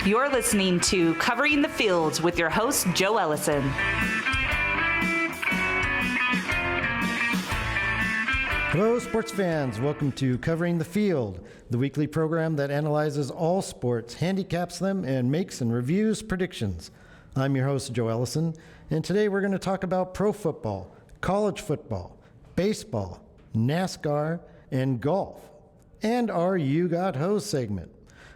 You're listening to Covering the Fields with your host, Joe Ellison. Hello, sports fans. Welcome to Covering the Field, the weekly program that analyzes all sports, handicaps them, and makes and reviews predictions. I'm your host, Joe Ellison, and today we're going to talk about pro football, college football, baseball, NASCAR, and golf, and our You Got Hosed segment.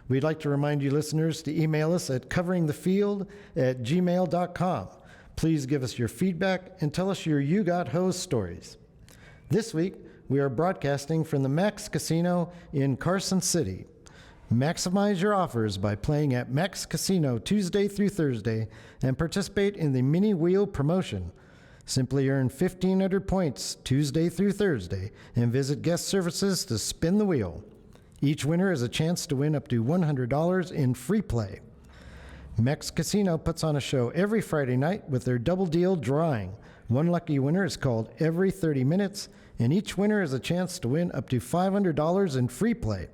We'd like to remind you listeners to email us at coveringthefield@gmail.com. Please give us your feedback and tell us your You Got Hosed stories. This week, we are broadcasting from the Max Casino in Carson City. Maximize your offers by playing at Max Casino Tuesday through Thursday and participate in the mini wheel promotion. Simply earn 1,500 points Tuesday through Thursday and visit guest services to spin the wheel. Each winner has a chance to win up to $100 in free play. Max Casino puts on a show every Friday night with their double deal drawing. One lucky winner is called every 30 minutes, and each winner has a chance to win up to $500 in free play.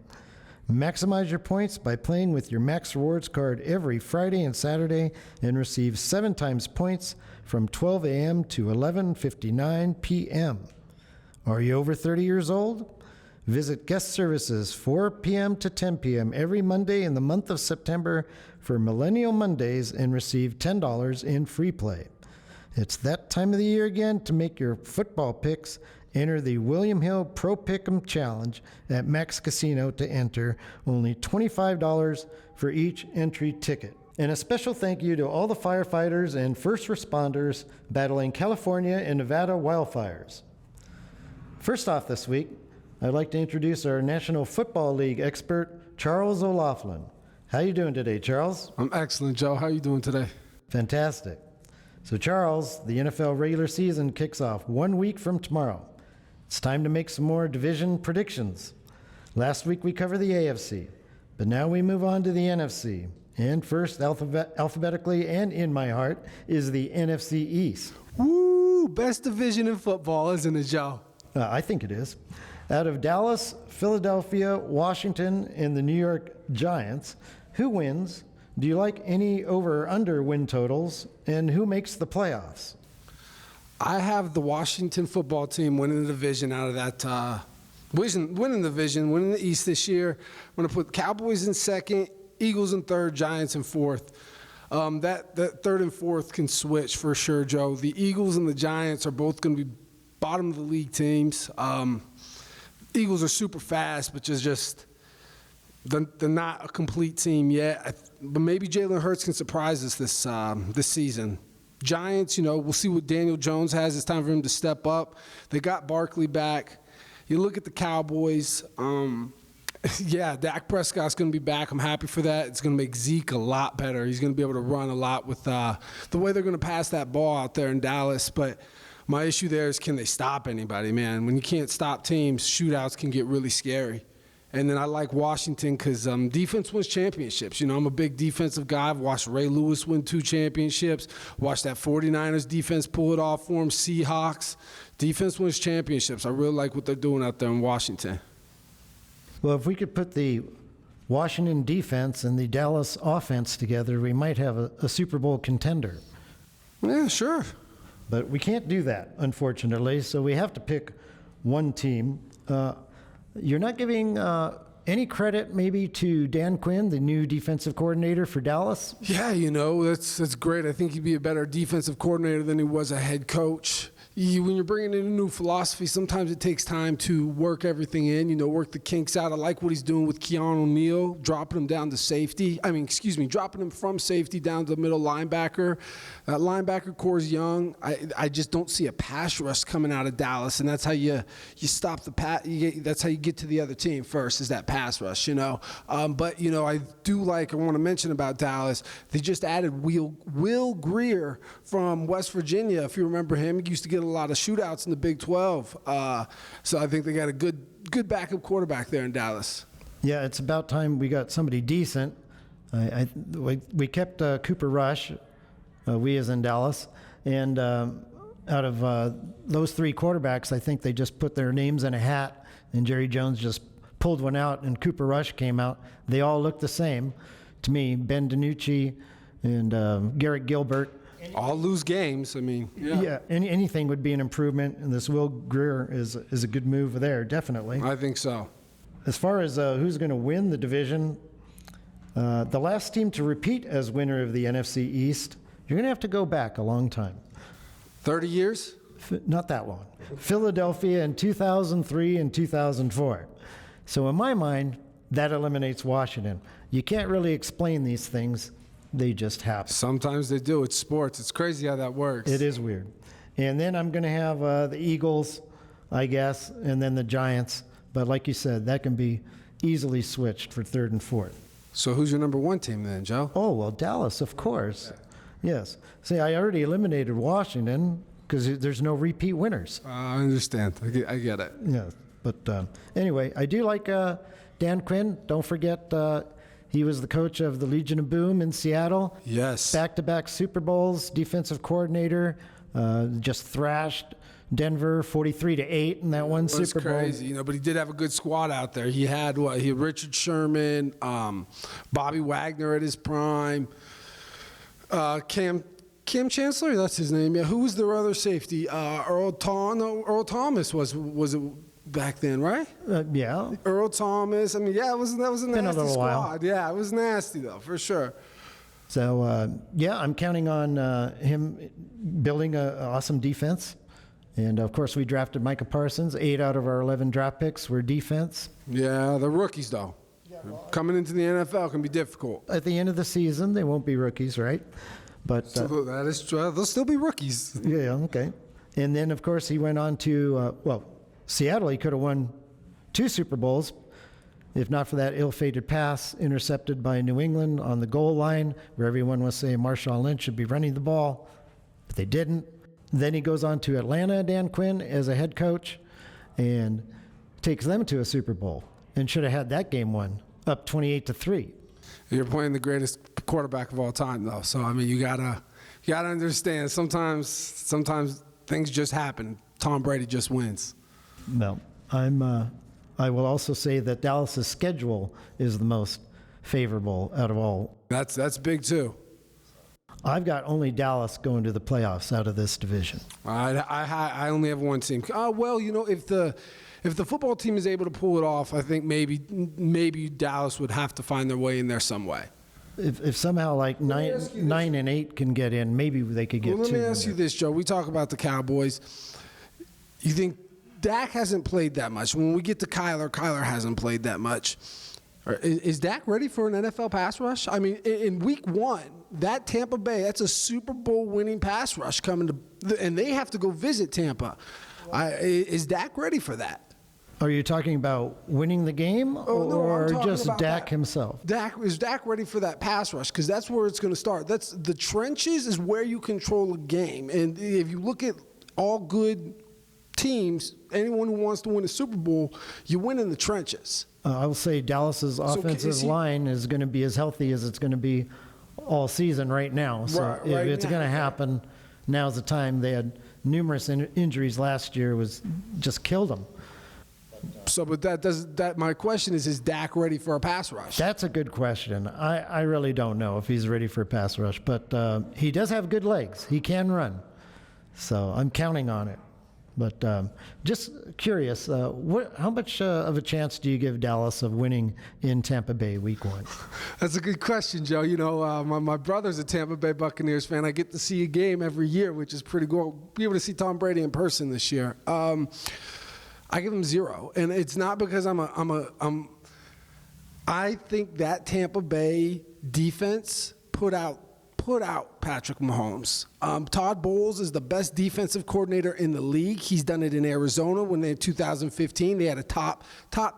Maximize your points by playing with your Max Rewards card every Friday and Saturday and receive 7 times points from 12 a.m. to 11:59 p.m. Are you over 30 years old? Visit guest services 4 p.m. to 10 p.m. every Monday in the month of September for Millennial Mondays and receive $10 in free play. It's that time of the year again to make your football picks. Enter the William Hill Pro Pick'em Challenge at Max Casino to enter. Only $25 for each entry ticket. And a special thank you to all the firefighters and first responders battling California and Nevada wildfires. First off this week, I'd like to introduce our National Football League expert, Charles O'Laughlin. How you doing today, Charles? I'm excellent, Joe. How are you doing today? Fantastic. So, Charles, the NFL regular season kicks off 1 week from tomorrow. It's time to make some more division predictions. Last week we covered the AFC, but now we move on to the NFC. And first, alphabetically and in my heart, is the NFC East. Woo! Best division in football, isn't it, Joe? I think it is. Out of Dallas, Philadelphia, Washington, and the New York Giants, who wins? Do you like any over or under win totals? And who makes the playoffs? I have the Washington football team winning the division out of that, winning the division, winning the East this year. I'm going to put Cowboys in second, Eagles in third, Giants in fourth. That third and fourth can switch for sure, Joe. The Eagles and the Giants are both going to be bottom of the league teams. Eagles are super fast, but they're not a complete team yet. But maybe Jalen Hurts can surprise us this season. Giants, we'll see what Daniel Jones has. It's time for him to step up. They got Barkley back. You look at the Cowboys. Dak Prescott's going to be back. I'm happy for that. It's going to make Zeke a lot better. He's going to be able to run a lot with the way they're going to pass that ball out there in Dallas. But my issue there is, can they stop anybody, man? When you can't stop teams, shootouts can get really scary. And then I like Washington because defense wins championships. I'm a big defensive guy. I've watched Ray Lewis win 2 championships, watched that 49ers defense pull it off for him, Seahawks. Defense wins championships. I really like what they're doing out there in Washington. Well, if we could put the Washington defense and the Dallas offense together, we might have a Super Bowl contender. Yeah, sure. But we can't do that, unfortunately, so we have to pick one team. You're not giving any credit maybe to Dan Quinn, the new defensive coordinator for Dallas? Yeah, that's great. I think he'd be a better defensive coordinator than he was a head coach. When you're bringing in a new philosophy, sometimes it takes time to work everything in, work the kinks out. I like what he's doing with Keanu O'Neal, dropping him down to safety. Dropping him from safety down to the middle linebacker. That linebacker core is young. I just don't see a pass rush coming out of Dallas, and that's how you stop the pass. That's how you get to the other team first, is that pass rush, But, I want to mention about Dallas, they just added Will Greer from West Virginia. If you remember him, he used to get a lot of shootouts in the Big 12. So I think they got a good backup quarterback there in Dallas. Yeah, it's about time we got somebody decent. We kept Cooper Rush, we as in Dallas, and out of those 3 quarterbacks, I think they just put their names in a hat, and Jerry Jones just pulled one out, and Cooper Rush came out. They all looked the same. to me, Ben DiNucci and Garrett Gilbert. All lose games. I mean, Yeah, anything would be an improvement, and this Will Greer is a good move there, definitely. I think so. As far as who's going to win the division, the last team to repeat as winner of the NFC East, you're going to have to go back a long time. 30 years? Not that long. Philadelphia in 2003 and 2004. So in my mind, that eliminates Washington. You can't really explain these things. They just happen. Sometimes they do. It's sports. It's crazy how that works. It is weird. And then I'm going to have the Eagles, I guess, and then the Giants. But like you said, that can be easily switched for third and fourth. So who's your number one team then, Joe? Oh, well, Dallas, of course. Yes. See, I already eliminated Washington because there's no repeat winners. I understand. I get it. Yeah. But anyway, I do like Dan Quinn. Don't forget he was the coach of the Legion of Boom in Seattle. Yes. Back-to-back Super Bowls, defensive coordinator, just thrashed Denver 43-8 in that one Super Bowl. That's crazy, but he did have a good squad out there. He had He had Richard Sherman, Bobby Wagner at his prime, Cam Chancellor, that's his name. Yeah, who was their other safety? Earl Thomas was it back then, right? Yeah. Earl Thomas. I mean, yeah, that was a nasty squad. While. Yeah, it was nasty though, for sure. So yeah, I'm counting on him building an awesome defense. And of course, we drafted Micah Parsons. 8 out of our 11 draft picks were defense. Yeah, they're rookies though. Coming into the NFL can be difficult. At the end of the season, they won't be rookies, right? But So that is true. They'll still be rookies. yeah, okay. And then, of course, he went on to, Seattle. He could have won 2 Super Bowls if not for that ill-fated pass intercepted by New England on the goal line where everyone was saying Marshawn Lynch should be running the ball, but they didn't. Then he goes on to Atlanta, Dan Quinn, as a head coach, and takes them to a Super Bowl and should have had that game won, up 28-3. You're playing the greatest quarterback of all time, though. So I mean, you gotta understand. Sometimes things just happen. Tom Brady just wins. No, I will also say that Dallas's schedule is the most favorable out of all. That's big too. I've got only Dallas going to the playoffs out of this division. I only have one team. Well, if the football team is able to pull it off, I think maybe Dallas would have to find their way in there some way. If somehow like 9 and 8 can get in, maybe they could get 2. Let me ask you this, Joe. We talk about the Cowboys. You think Dak hasn't played that much? When we get to Kyler hasn't played that much. Is Dak ready for an NFL pass rush? I mean, in week 1, that Tampa Bay, that's a Super Bowl winning pass rush coming to, and they have to go visit Tampa. Is Dak ready for that? Are you talking about winning the game or just Dak himself? Is Dak ready for that pass rush? Because that's where it's going to start. That's the trenches is where you control a game. And if you look at all good teams, anyone who wants to win a Super Bowl, you win in the trenches. I will say Dallas's offensive line is going to be as healthy as it's going to be all season right now. So if it's going to happen, now's the time. They had numerous injuries last year, just killed them. So, but my question is Dak ready for a pass rush? That's a good question. I really don't know if he's ready for a pass rush, but he does have good legs. He can run. So I'm counting on it. But just curious, how much of a chance do you give Dallas of winning in Tampa Bay week 1? That's a good question, Joe. My brother's a Tampa Bay Buccaneers fan. I get to see a game every year, which is pretty cool. Be able to see Tom Brady in person this year. I give him 0, and it's not because I think that Tampa Bay defense put out Patrick Mahomes. Todd Bowles is the best defensive coordinator in the league. He's done it in Arizona when in 2015 they had a top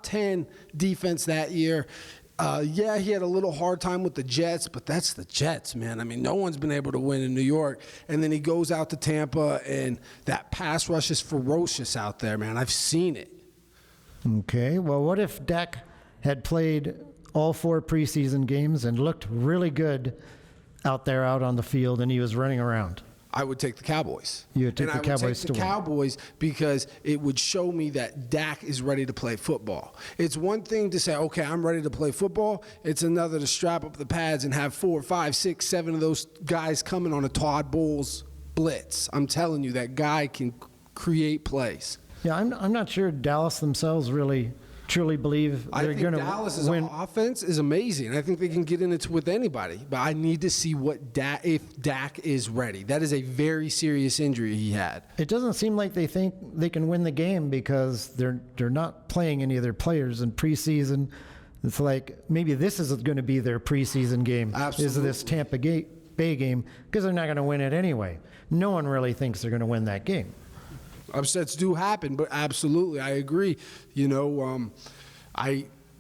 10 defense that year. He had a little hard time with the Jets, but that's the Jets, man. I mean, no one's been able to win in New York. And then he goes out to Tampa, and that pass rush is ferocious out there, man. I've seen it. Okay, well, what if Dak had played all 4 preseason games and looked really good out on the field, and he was running around? I would take the Cowboys. You would take the Cowboys I would take to the win. Cowboys because it would show me that Dak is ready to play football. It's one thing to say, okay, I'm ready to play football. It's another to strap up the pads and have 4, 5, 6, 7 of those guys coming on a Todd Bowles blitz. I'm telling you, that guy can create plays. Yeah, I'm not sure Dallas themselves really truly believe they're going to Dallas's win. offense is amazing. I think they can get in it with anybody, but I need to see if Dak is ready. That is a very serious injury he had. It doesn't seem like they think they can win the game because they're not playing any of their players in preseason. It's like maybe this is going to be their preseason game. Absolutely. Is this Tampa Bay game, because they're not going to win it anyway. No one really thinks they're going to win that game. Upsets do happen, but absolutely, I agree.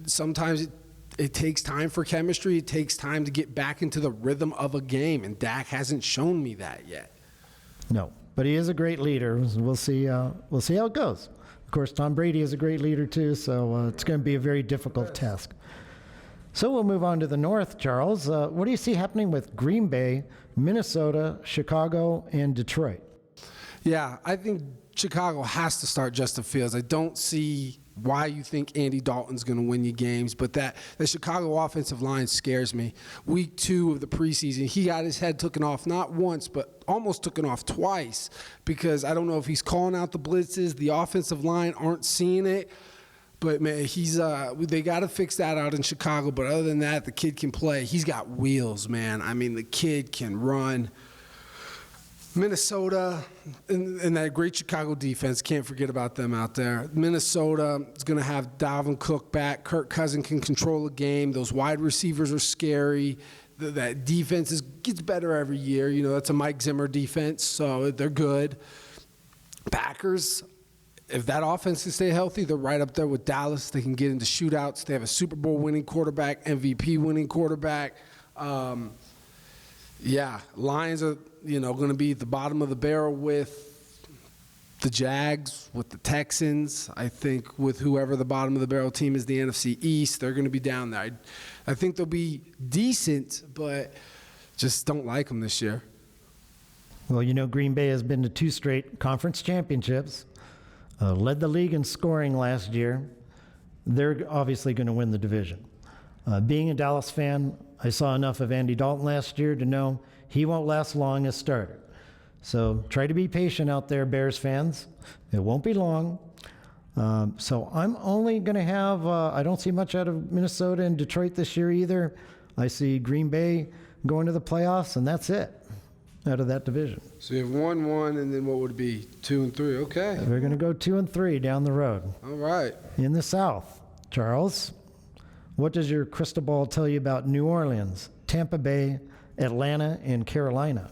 Sometimes it takes time for chemistry. It takes time to get back into the rhythm of a game, and Dak hasn't shown me that yet. No, but he is a great leader. We'll see how it goes. Of course, Tom Brady is a great leader too, so it's going to be a very difficult task. So we'll move on to the north, Charles. What do you see happening with Green Bay, Minnesota, Chicago, and Detroit? Yeah, I think Chicago has to start Justin Fields. I don't see why you think Andy Dalton's going to win you games, but the Chicago offensive line scares me. Week 2 of the preseason, he got his head taken off not once, but almost taken off twice, because I don't know if he's calling out the blitzes. The offensive line aren't seeing it. But, man, they got to fix that out in Chicago. But other than that, the kid can play. He's got wheels, man. I mean, the kid can run. Minnesota and that great Chicago defense, can't forget about them out there. Minnesota is going to have Dalvin Cook back. Kirk Cousins can control a game. Those wide receivers are scary. That defense gets better every year. That's a Mike Zimmer defense, so they're good. Packers, if that offense can stay healthy, they're right up there with Dallas. They can get into shootouts. They have a Super Bowl winning quarterback, MVP winning quarterback. Lions are, going to be at the bottom of the barrel with the Jags, with the Texans. I think with whoever the bottom of the barrel team is, the NFC East, they're going to be down there. I think they'll be decent, but just don't like them this year. Well, Green Bay has been to 2 straight conference championships, led the league in scoring last year. They're obviously going to win the division. Being a Dallas fan, I saw enough of Andy Dalton last year to know he won't last long as starter. So try to be patient out there, Bears fans. It won't be long. So I'm only going to have, I don't see much out of Minnesota and Detroit this year either. I see Green Bay going to the playoffs, and that's it out of that division. So you have 1-1, and then what would it be? 2-3, okay. We're going to go 2-3 down the road. All right. In the South, Charles, what does your crystal ball tell you about New Orleans, Tampa Bay, Atlanta, and Carolina?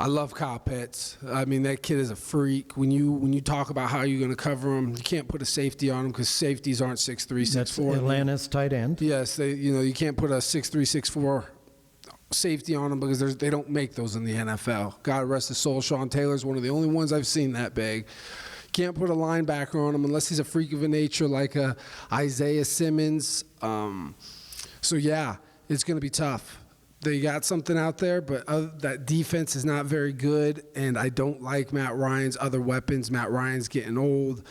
I love Kyle Pitts. I mean, that kid is a freak. When you talk about how you're going to cover him, you can't put a safety on him because safeties aren't 6'3", 6'4". That's Atlanta's tight end. Yes, you can't put a 6'3", 6'4" safety on him because they don't make those in the NFL. God rest his soul. Sean Taylor's one of the only ones I've seen that big. Can't put a linebacker on him unless he's a freak of a nature like Isaiah Simmons. So, yeah, it's going to be tough. They got something out there, but that defense is not very good, and I don't like Matt Ryan's other weapons. Matt Ryan's getting old.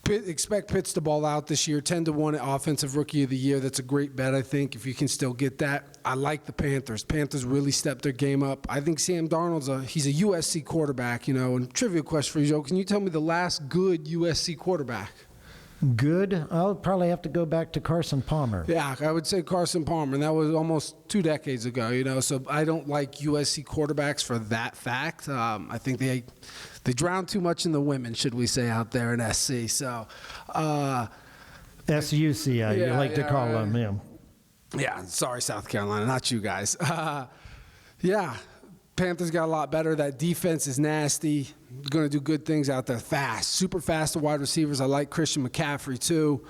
Expect Pitts to ball out this year. 10-1 Offensive Rookie of the Year. That's a great bet, I think, if you can still get that. I like the Panthers. Panthers really stepped their game up. I think Sam Darnold's he's a USC quarterback, And trivia question for you, Joe. Can you tell me the last good USC quarterback? Good. I'll probably have to go back to Carson Palmer. Yeah, I would say Carson Palmer, and that was almost 2 decades ago, So I don't like USC quarterbacks for that fact. I think they drown too much in the women, should we say, out there in SC. So, SUC, you like to call them, yeah. Yeah, sorry, South Carolina, not you guys. Panthers got a lot better. That defense is nasty. Going to do good things out there. Fast, super fast to wide receivers. I like Christian McCaffrey too.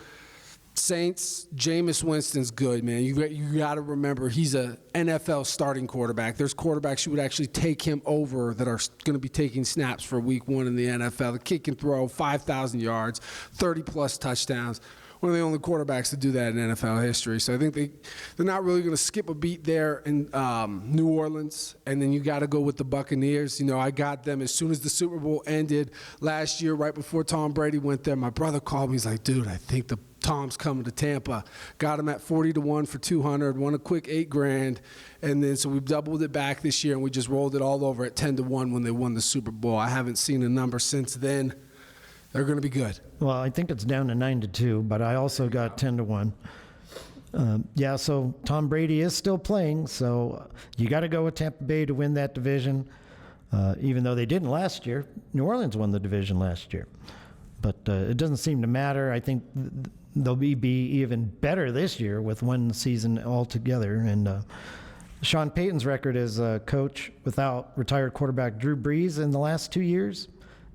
Saints, Jameis Winston's good, man. You got to remember he's a NFL starting quarterback. There's quarterbacks who would actually take him over that are going to be taking snaps for week 1 in the NFL. The kid can throw 5,000 yards, 30-plus touchdowns. one of the only quarterbacks to do that in NFL history. So I think they're not really going to skip a beat there in New Orleans. And then you got to go with the Buccaneers. You know, I got them as soon as the Super Bowl ended last year, right before Tom Brady went there. My brother called me. He's like, dude, I think Tom's coming to Tampa. Got him at 40-1 for 200, won a quick $8,000, and then so we doubled it back this year, and we just rolled it all over at 10-1 when they won the Super Bowl. I haven't seen a number since then. They're going to be good. Well, I think it's down to 9-2, but I also got 10-1. Yeah, so Tom Brady is still playing, so you got to go with Tampa Bay to win that division, even though they didn't last year. New Orleans won the division last year. But it doesn't seem to matter. I think they'll be even better this year with one season altogether. And Sean Payton's record as a coach without retired quarterback Drew Brees in the last 2 years,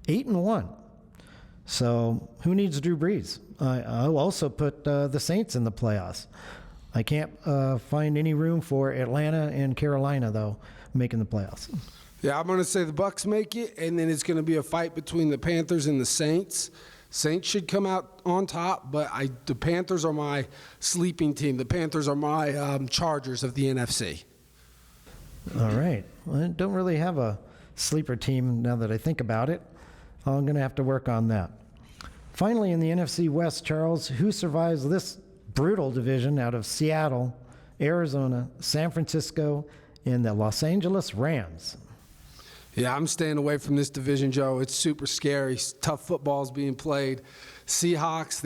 8-1. So who needs Drew Brees? I'll also put the Saints in the playoffs. I can't find any room for Atlanta and Carolina, though, making the playoffs. Yeah, I'm going to say the Bucs make it, and then it's going to be a fight between the Panthers and the Saints. Saints should come out on top, but the Panthers are my sleeping team. The Panthers are my Chargers of the NFC. All right. Well, I don't really have a sleeper team now that I think about it. I'm going to have to work on that. Finally, in the NFC West, Charles, who survives this brutal division out of Seattle, Arizona, San Francisco, and the Los Angeles Rams? Yeah, I'm staying away from this division, Joe. It's super scary. Tough football's being played. Seahawks,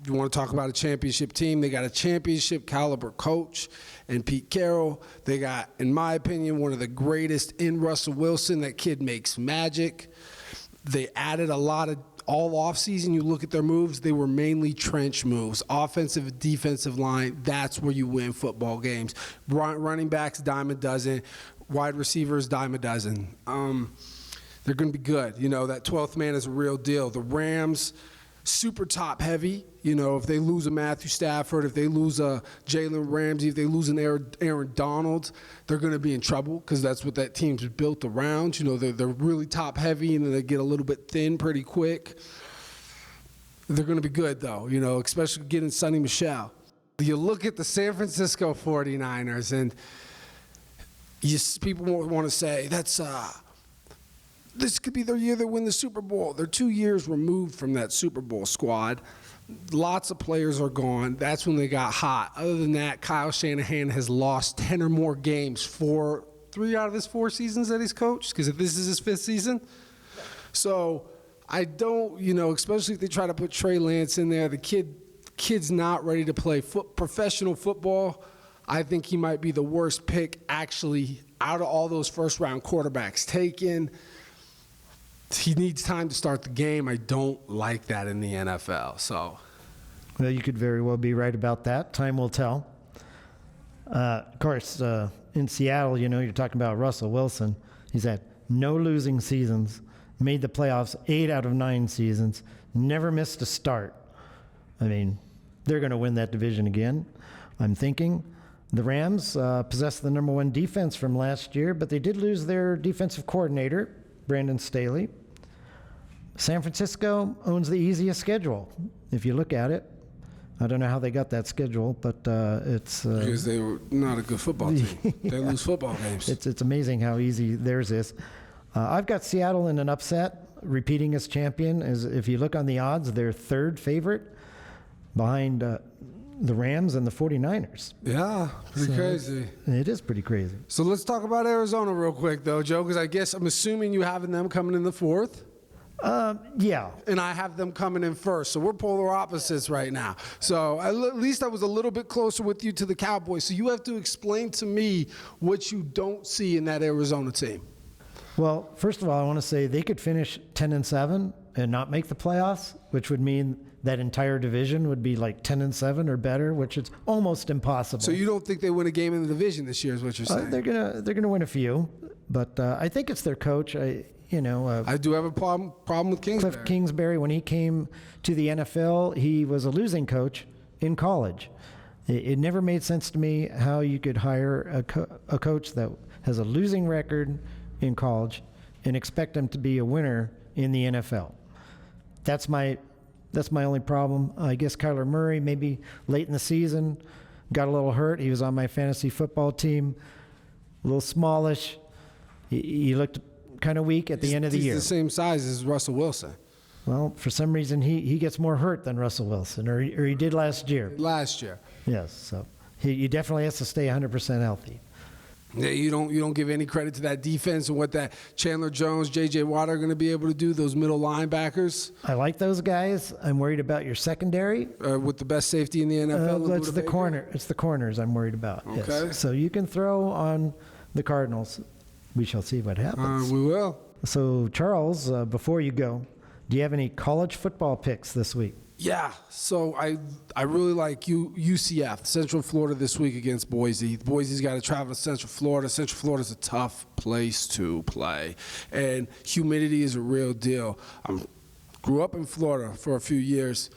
you want to talk about a championship team? They got a championship caliber coach and Pete Carroll. They got, in my opinion, one of the greatest in Russell Wilson. That kid makes magic. They added a lot of all offseason. You look at their moves, they were mainly trench moves. Offensive, defensive line, that's where you win football games. Running backs, dime a dozen. Wide receivers, dime a dozen. They're going to be good. You know, that 12th man is a real deal. The Rams, super top heavy. You know, if they lose a Matthew Stafford, if they lose a Jalen Ramsey, if they lose an Aaron Donald, they're going to be in trouble because that's what that team's built around. You know, they're really top heavy and then they get a little bit thin pretty quick. They're going to be good, though, you know, especially getting Sonny Michel. You look at the San Francisco 49ers and people want to say this could be their year they win the Super Bowl. They're 2 years removed from that Super Bowl squad. Lots of players are gone. That's when they got hot. Other than that, Kyle Shanahan has lost 10 or more games for 3 out of his 4 seasons that he's coached, because if this is his 5th season. So I don't, you know, especially if they try to put Trey Lance in there, the kid's not ready to play professional football. I think he might be the worst pick, actually, out of all those first-round quarterbacks taken. He needs time to start the game. I don't like that in the NFL. So, well, you could very well be right about that. Time will tell. Of course, in Seattle, you know, you're talking about Russell Wilson. He's had no losing seasons, made the playoffs 8 out of 9 seasons, never missed a start. I mean, they're going to win that division again, I'm thinking. The Rams possess the number 1 defense from last year, but they did lose their defensive coordinator, Brandon Staley. San Francisco owns the easiest schedule, if you look at it. I don't know how they got that schedule, but it's... because they were not a good football team. They lose football games. It's amazing how easy theirs is. I've got Seattle in an upset, repeating as champion. If you look on the odds, they're 3rd favorite behind the Rams and the 49ers. Yeah, pretty crazy. It is pretty crazy. So let's talk about Arizona real quick, though, Joe, because I'm assuming you have them coming in the 4th. Yeah. And I have them coming in 1st. So we're polar opposites right now. So at least I was a little bit closer with you to the Cowboys. So you have to explain to me what you don't see in that Arizona team. Well, first of all, I want to say they could finish 10-7 and not make the playoffs, which would mean that entire division would be like 10-7 or better, which is almost impossible. So you don't think they win a game in the division this year is what you're saying? They're gonna win a few, but I think it's their coach. I do have a problem with Kingsbury. Cliff Kingsbury, when he came to the NFL, he was a losing coach in college. It never made sense to me how you could hire a coach that has a losing record in college and expect him to be a winner in the NFL. That's my That's my only problem. I guess Kyler Murray, maybe late in the season, got a little hurt. He was on my fantasy football team, a little smallish. He looked kind of weak at the end of the year. He's the same size as Russell Wilson. Well, for some reason, he gets more hurt than Russell Wilson, or he did last year. Last year. Yes, so he definitely has to stay 100% healthy. Yeah, you don't give any credit to that defense and what that Chandler Jones, J.J. Watt are going to be able to do, those middle linebackers. I like those guys. I'm worried about your secondary. With the best safety in the NFL. It's the corner. It's the corners I'm worried about. Okay. Yes. So you can throw on the Cardinals. We shall see what happens. We will. So, Charles, before you go, do you have any college football picks this week? Yeah, so I really like UCF, Central Florida this week against Boise. Boise's got to travel to Central Florida. Central Florida's a tough place to play, and humidity is a real deal. I grew up in Florida for a few years.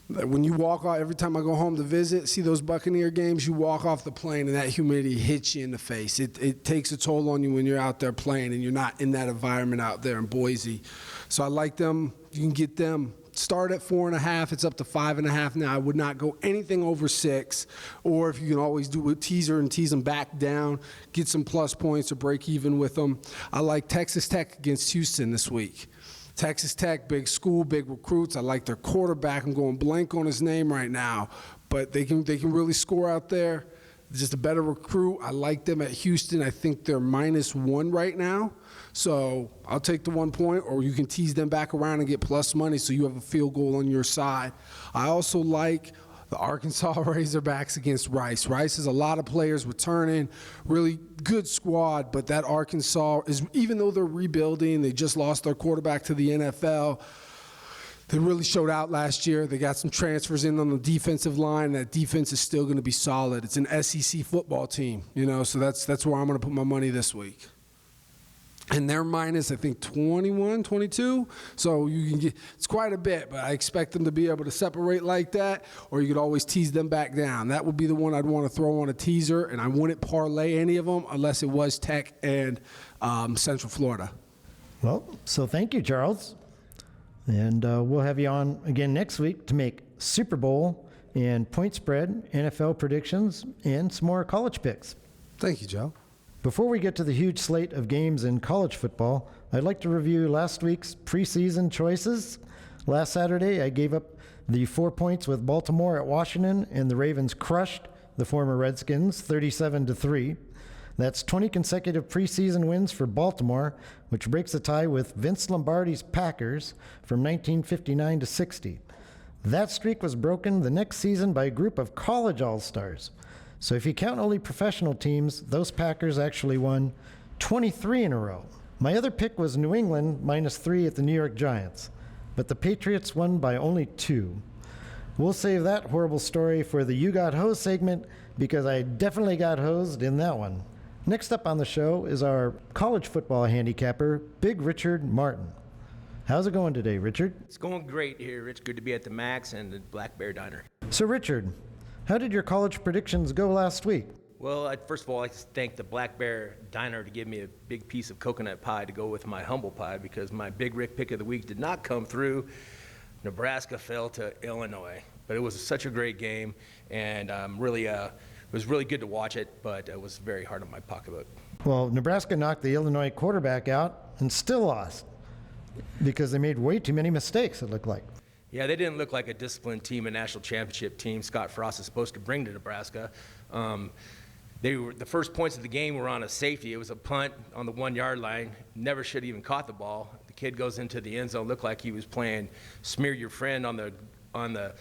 When you walk off, every time I go home to visit, see those Buccaneer games, you walk off the plane and that humidity hits you in the face. It takes a toll on you when you're out there playing and you're not in that environment out there in Boise. So I like them. You can get them. Start at 4.5. It's up to 5.5 now. I would not go anything over 6. Or if you can always do a teaser and tease them back down, get some plus points or break even with them. I like Texas Tech against Houston this week. Texas Tech, big school, big recruits. I like their quarterback. I'm going blank on his name right now, but they can really score out there. Just a better recruit. I like them at Houston. I think they're -1 right now. So I'll take the 1 point, or you can tease them back around and get plus money so you have a field goal on your side. I also like the Arkansas Razorbacks against Rice. Rice has a lot of players returning, really good squad, but that Arkansas is, even though they're rebuilding, they just lost their quarterback to the NFL. They really showed out last year. They got some transfers in on the defensive line. That defense is still going to be solid. It's an SEC football team, so that's where I'm going to put my money this week. And they're minus, I think, 21, 22. So you can get, it's quite a bit, but I expect them to be able to separate like that, or you could always tease them back down. That would be the one I'd want to throw on a teaser, and I wouldn't parlay any of them unless it was Tech and Central Florida. Well, so thank you, Charles. And we'll have you on again next week to make Super Bowl and point spread, NFL predictions, and some more college picks. Thank you, Joe. Before we get to the huge slate of games in college football, I'd like to review last week's preseason choices. Last Saturday, I gave up the 4 points with Baltimore at Washington, and the Ravens crushed the former Redskins 37-3. That's 20 consecutive preseason wins for Baltimore, which breaks a tie with Vince Lombardi's Packers from 1959-60. That streak was broken the next season by a group of college all-stars. So if you count only professional teams, those Packers actually won 23 in a row. My other pick was New England -3 at the New York Giants, but the Patriots won by only 2. We'll save that horrible story for the You Got Hosed segment, because I definitely got hosed in that one. Next up on the show is our college football handicapper, Big Richard Martin. How's it going today, Richard? It's going great here, Rich. Good to be at the Max and the Black Bear Diner. So, Richard, how did your college predictions go last week? Well, first of all, I'd like to thank the Black Bear Diner to give me a big piece of coconut pie to go with my humble pie, because my Big Rick pick of the week did not come through. Nebraska fell to Illinois. But it was such a great game, and it was really good to watch it, but it was very hard on my pocketbook. Well, Nebraska knocked the Illinois quarterback out and still lost because they made way too many mistakes, it looked like. Yeah, they didn't look like a disciplined team, a national championship team Scott Frost is supposed to bring to Nebraska. The first points of the game were on a safety. It was a punt on the 1 yard line. Never should have even caught the ball. The kid goes into the end zone, looked like he was playing smear your friend on the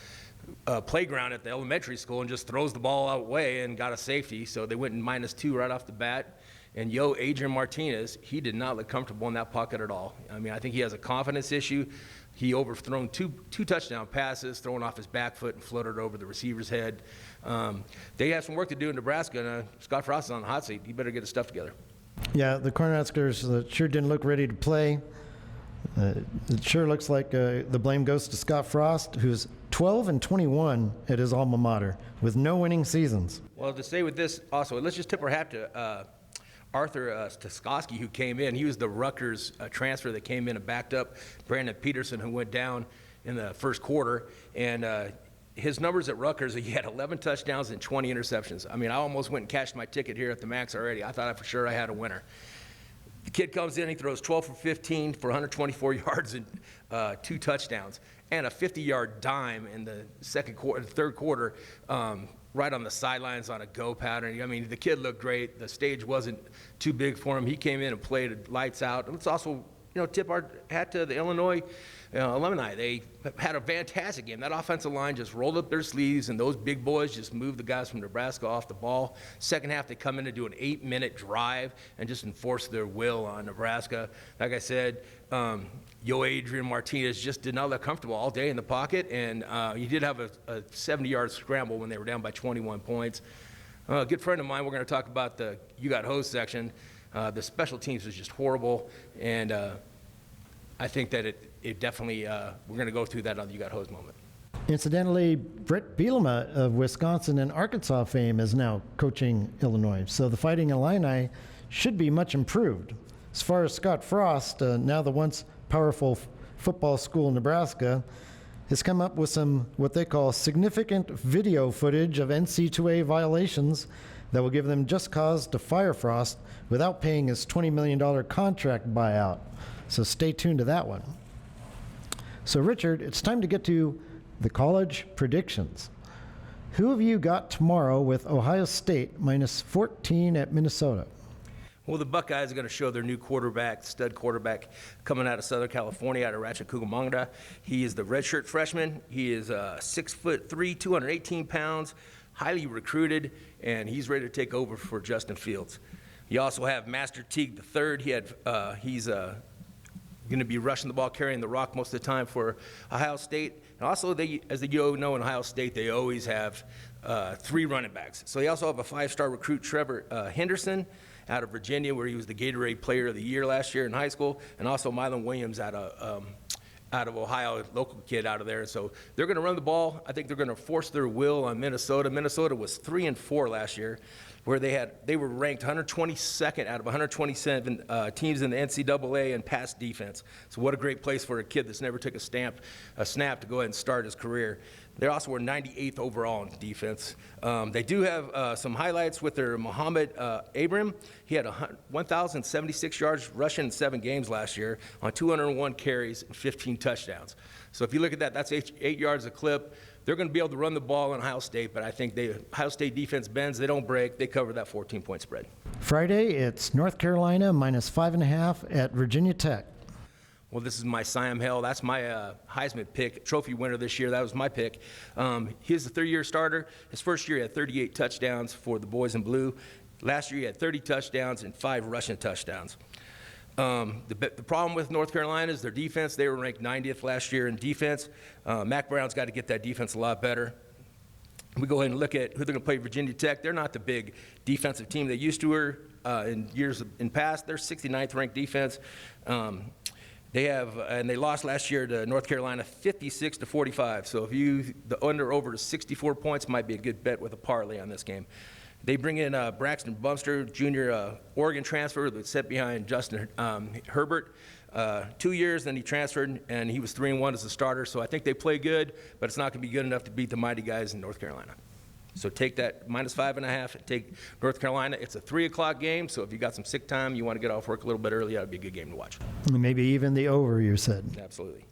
playground at the elementary school, and just throws the ball out way and got a safety. So they went in -2 right off the bat. And Adrian Martinez, he did not look comfortable in that pocket at all. I mean, I think he has a confidence issue. He overthrown two touchdown passes, throwing off his back foot and floated over the receiver's head. They have some work to do in Nebraska, and Scott Frost is on the hot seat. He better get his stuff together. Yeah, the Cornhuskers sure didn't look ready to play. It sure looks like the blame goes to Scott Frost, who's 12-21 at his alma mater with no winning seasons. Well, to stay with this also, let's just tip our hat to Arthur Staskowski, who came in. He was the Rutgers transfer that came in and backed up Brandon Peterson, who went down. in the first quarter, and his numbers at Rutgers, he had 11 touchdowns and 20 interceptions. I mean, I almost went and cashed my ticket here at the Max already. I thought for sure I had a winner. The kid comes in, he throws 12 for 15 for 124 yards and 2 touchdowns, and a 50-yard dime in the third quarter, right on the sidelines on a go pattern. I mean, the kid looked great. The stage wasn't too big for him. He came in and played lights out. Let's also, tip our hat to the Illinois alumni. They had a fantastic game. That offensive line just rolled up their sleeves, and those big boys just moved the guys from Nebraska off the ball. Second half, they come in to do an 8-minute drive and just enforce their will on Nebraska. Like I said, Adrian Martinez just did not look comfortable all day in the pocket, and he did have a 70-yard scramble when they were down by 21 points. A good friend of mine, we're going to talk about the You Got Hosed section. The special teams was just horrible, and I think that it definitely, we're going to go through that on the You Got Hosed moment. Incidentally, Brett Bielema of Wisconsin and Arkansas fame is now coaching Illinois, so the Fighting Illini should be much improved. As far as Scott Frost, now the once powerful football school in Nebraska, has come up with some what they call significant video footage of NC2A violations that will give them just cause to fire Frost without paying his $20 million contract buyout. So stay tuned to that one. So Richard, it's time to get to the college predictions. Who have you got tomorrow with Ohio State minus 14 at Minnesota? Well, the Buckeyes are going to show their new quarterback, stud quarterback, coming out of Southern California, out of Rancho Cucamonga. He is the redshirt freshman. He is 6'3", 218 pounds, highly recruited, and he's ready to take over for Justin Fields. You also have Master Teague III. He's going to be rushing the ball, carrying the rock most of the time for Ohio State. And also, as you know, in Ohio State, they always have 3 running backs. So they also have a 5-star recruit, Trevor Henderson, out of Virginia, where he was the Gatorade Player of the Year last year in high school, and also Mylon Williams out of Ohio, local kid out of there. So they're going to run the ball. I think they're going to force their will on Minnesota. Minnesota was 3-4 last year, where they were ranked 122nd out of 127 teams in the NCAA in pass defense. So what a great place for a kid that's never took a snap to go ahead and start his career. They also were 98th overall in defense. They do have some highlights with their Muhammad Abram. He had 1,076 yards rushing in 7 games last year on 201 carries and 15 touchdowns. So if you look at that, that's 8 yards a clip. They're going to be able to run the ball in Ohio State, but I think Ohio State defense bends. They don't break. They cover that 14-point spread. Friday, it's North Carolina minus 5.5 at Virginia Tech. Well, this is my Siam Hill. That's my Heisman pick, trophy winner this year. That was my pick. He's the 3-year starter. His first year, he had 38 touchdowns for the boys in blue. Last year, he had 30 touchdowns and 5 rushing touchdowns. The problem with North Carolina is their defense. They were ranked 90th last year in defense. Mac Brown's got to get that defense a lot better. We go ahead and look at who they're going to play Virginia Tech. They're not the big defensive team they used to were in years in past. They're 69th ranked defense. They lost last year to North Carolina 56-45. So if the under over to 64 points might be a good bet with a parlay on this game. They bring in Braxton Bumster, junior Oregon transfer that sat behind Justin Herbert 2 years, then he transferred, and he was 3-1 as a starter. So I think they play good, but it's not going to be good enough to beat the mighty guys in North Carolina. So take that minus 5.5 and take North Carolina. It's a 3 o'clock game, so if you got some sick time, you want to get off work a little bit early, that would be a good game to watch. Maybe even the over, you said. Absolutely.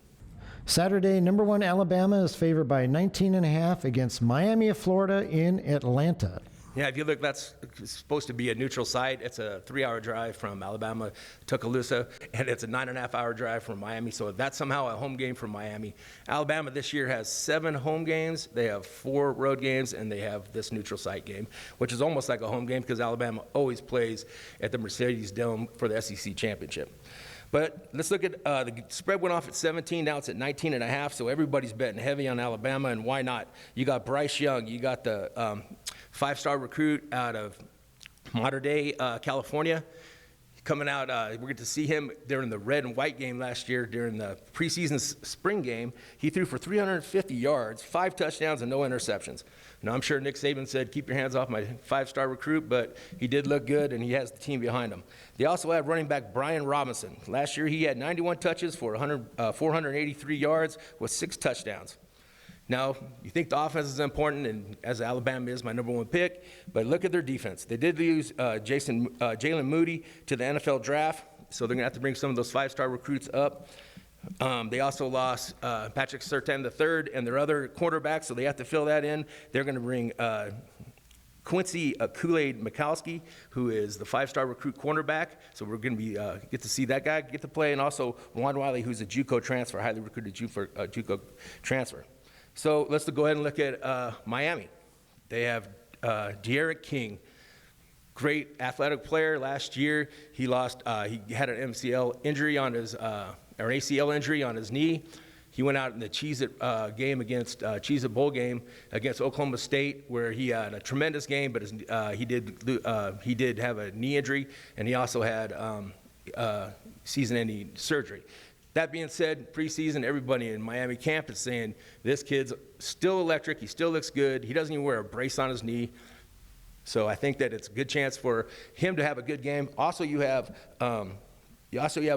Saturday, number 1 Alabama is favored by 19.5 against Miami of Florida in Atlanta. Yeah, if you look, that's supposed to be a neutral site. It's a 3-hour drive from Alabama to Tuscaloosa, and it's a 9.5-hour drive from Miami. So that's somehow a home game for Miami. Alabama this year has 7 home games. They have 4 road games, and they have this neutral site game, which is almost like a home game because Alabama always plays at the Mercedes Dome for the SEC championship. But let's look at the spread went off at 17. Now it's at 19.5. So everybody's betting heavy on Alabama, and why not? You got Bryce Young. You got the 5-star recruit out of modern-day California. coming out. We're going to see him during the red and white game last year during the preseason spring game. He threw for 350 yards, 5 touchdowns, and no interceptions. Now, I'm sure Nick Saban said, keep your hands off my 5-star recruit, but he did look good, and he has the team behind him. They also have running back Brian Robinson. Last year, he had 91 touches for 483 yards with 6 touchdowns. Now, you think the offense is important, and as Alabama is my #1 pick, but look at their defense. They did lose Jalen Moody to the NFL draft, so they're going to have to bring some of those 5-star recruits up. They also lost Patrick Surtain III and their other quarterback, so they have to fill that in. They're going to bring Quincy Kool-Aid Mikowski, who is the 5-star recruit cornerback. So we're going to get to see that guy get to play, and also Juan Wiley, who's a JUCO transfer, highly recruited JUCO transfer. So let's go ahead and look at Miami. They have De'Aaron King. Great athletic player. Last year, he had an MCL injury on his, or ACL injury on his knee. He went out in the Cheez-It game against Cheez-It Bowl game against Oklahoma State, where he had a tremendous game, but he did have a knee injury, and he also had season-ending surgery. That being said, preseason, everybody in Miami camp is saying this kid's still electric. He still looks good. He doesn't even wear a brace on his knee. So I think that it's a good chance for him to have a good game. Also, you have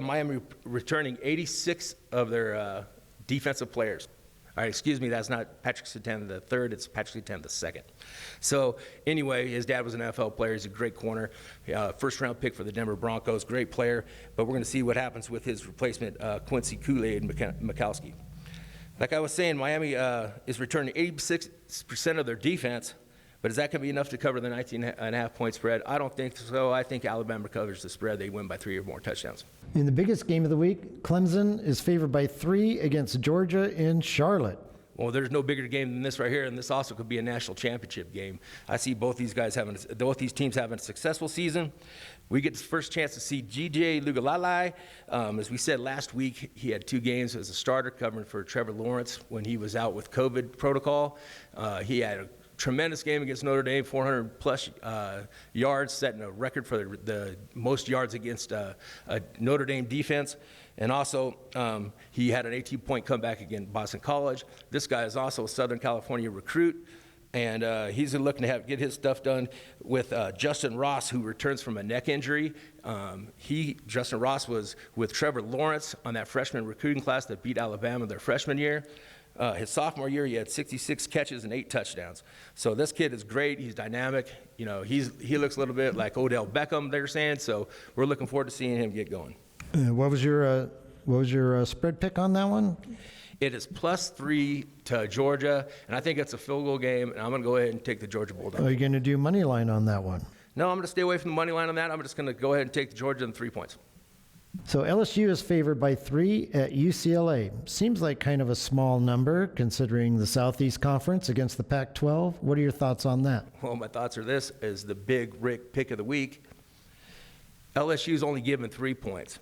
Miami returning 86 of their defensive players. All right, excuse me, that's not Patrick Surtain III, it's Patrick Surtain II. So anyway, his dad was an NFL player. He's a great corner. First-round pick for the Denver Broncos, great player. But we're going to see what happens with his replacement, Quincy Kool-Aid Mikowski. Like I was saying, Miami is returning 86% of their defense, but is that going to be enough to cover the 19.5-point spread? I don't think so. I think Alabama covers the spread. They win by 3 or more touchdowns. In the biggest game of the week, Clemson is favored by 3 against Georgia in Charlotte. Well, there's no bigger game than this right here, and this also could be a national championship game. I see both these teams having a successful season. We get the first chance to see G.J. Lugalalai. As we said last week, he had 2 games as a starter covering for Trevor Lawrence when he was out with COVID protocol. He had a tremendous game against Notre Dame, 400-plus yards, setting a record for the most yards against a Notre Dame defense. And also, he had an 18-point comeback against Boston College. This guy is also a Southern California recruit, and he's looking to get his stuff done with Justin Ross, who returns from a neck injury. Justin Ross was with Trevor Lawrence on that freshman recruiting class that beat Alabama their freshman year. His sophomore year, he had 66 catches and 8 touchdowns. So this kid is great. He's dynamic. You know, he looks a little bit like Odell Beckham, they're saying. So we're looking forward to seeing him get going. What was your spread pick on that one? It is +3 to Georgia, and I think it's a field goal game, and I'm going to go ahead and take the Georgia Bulldogs. Are you going to do money line on that one? No, I'm going to stay away from the money line on that. I'm just going to go ahead and take the Georgia and 3 points. So LSU is favored by 3 at UCLA. Seems like kind of a small number considering the Southeast Conference against the Pac-12. What are your thoughts on that? Well, my thoughts are this, is the big Rick pick of the week. LSU's only given 3 points.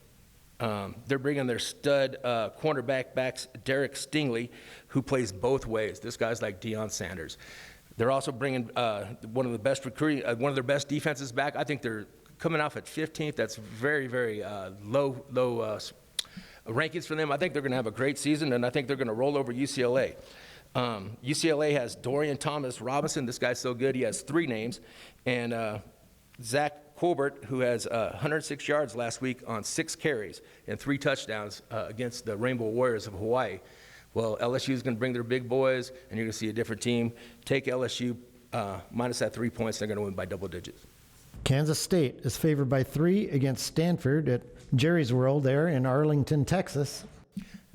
They're bringing their stud cornerback Derek Stingley, who plays both ways. This guy's like Deion Sanders. They're also bringing one of their best defenses back. I think they're coming off at 15th. That's very, very low rankings for them. I think they're going to have a great season, and I think they're going to roll over UCLA. UCLA has Dorian Thomas Robinson. This guy's so good. He has 3 names. And Zach Colbert, who has 106 yards last week on 6 carries and 3 touchdowns against the Rainbow Warriors of Hawaii. Well, LSU is going to bring their big boys, and you're going to see a different team. Take LSU minus that 3 points. They're going to win by double digits. Kansas State is favored by 3 against Stanford at Jerry's World there in Arlington, Texas.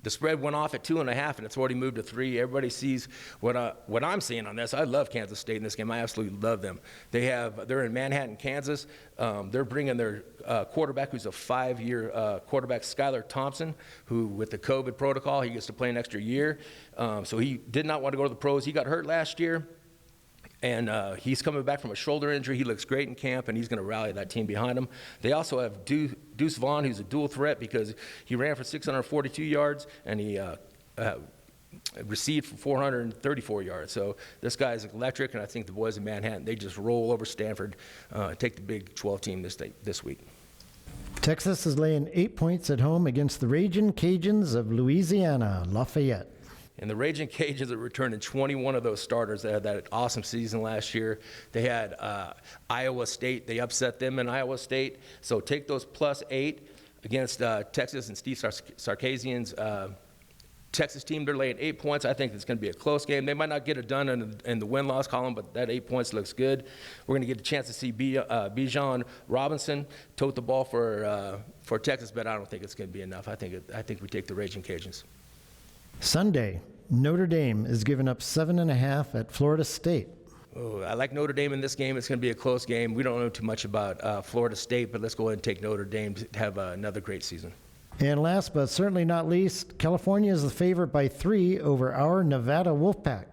The spread went off at 2.5, and it's already moved to 3. Everybody sees what I'm seeing on this. I love Kansas State in this game. I absolutely love them. They're in Manhattan, Kansas. They're bringing their quarterback, who's a 5-year quarterback, Skylar Thompson, who with the COVID protocol, he gets to play an extra year. So he did not want to go to the pros. He got hurt last year. And he's coming back from a shoulder injury. He looks great in camp, and he's going to rally that team behind him. They also have Deuce Vaughn, who's a dual threat because he ran for 642 yards, and he received for 434 yards. So this guy's electric, and I think the boys in Manhattan, they just roll over Stanford, take the Big 12 team this week. Texas is laying 8 points at home against the Ragin' Cajuns of Louisiana, Lafayette. And the Raging Cajuns are returning 21 of those starters that had that awesome season last year. They had Iowa State. They upset them in Iowa State. So take those +8 against Texas and Steve Sarkisian's Texas team. They're laying 8 points. I think it's going to be a close game. They might not get it done in the win-loss column, but that 8 points looks good. We're going to get a chance to see Bijan Robinson tote the ball for Texas, but I don't think it's going to be enough. I think we take the Raging Cajuns. Sunday, Notre Dame is giving up 7.5 at Florida State. Oh, I like Notre Dame in this game. It's going to be a close game. We don't know too much about Florida State, but let's go ahead and take Notre Dame to have another great season. And last but certainly not least, California is the favorite by 3 over our Nevada Wolfpack.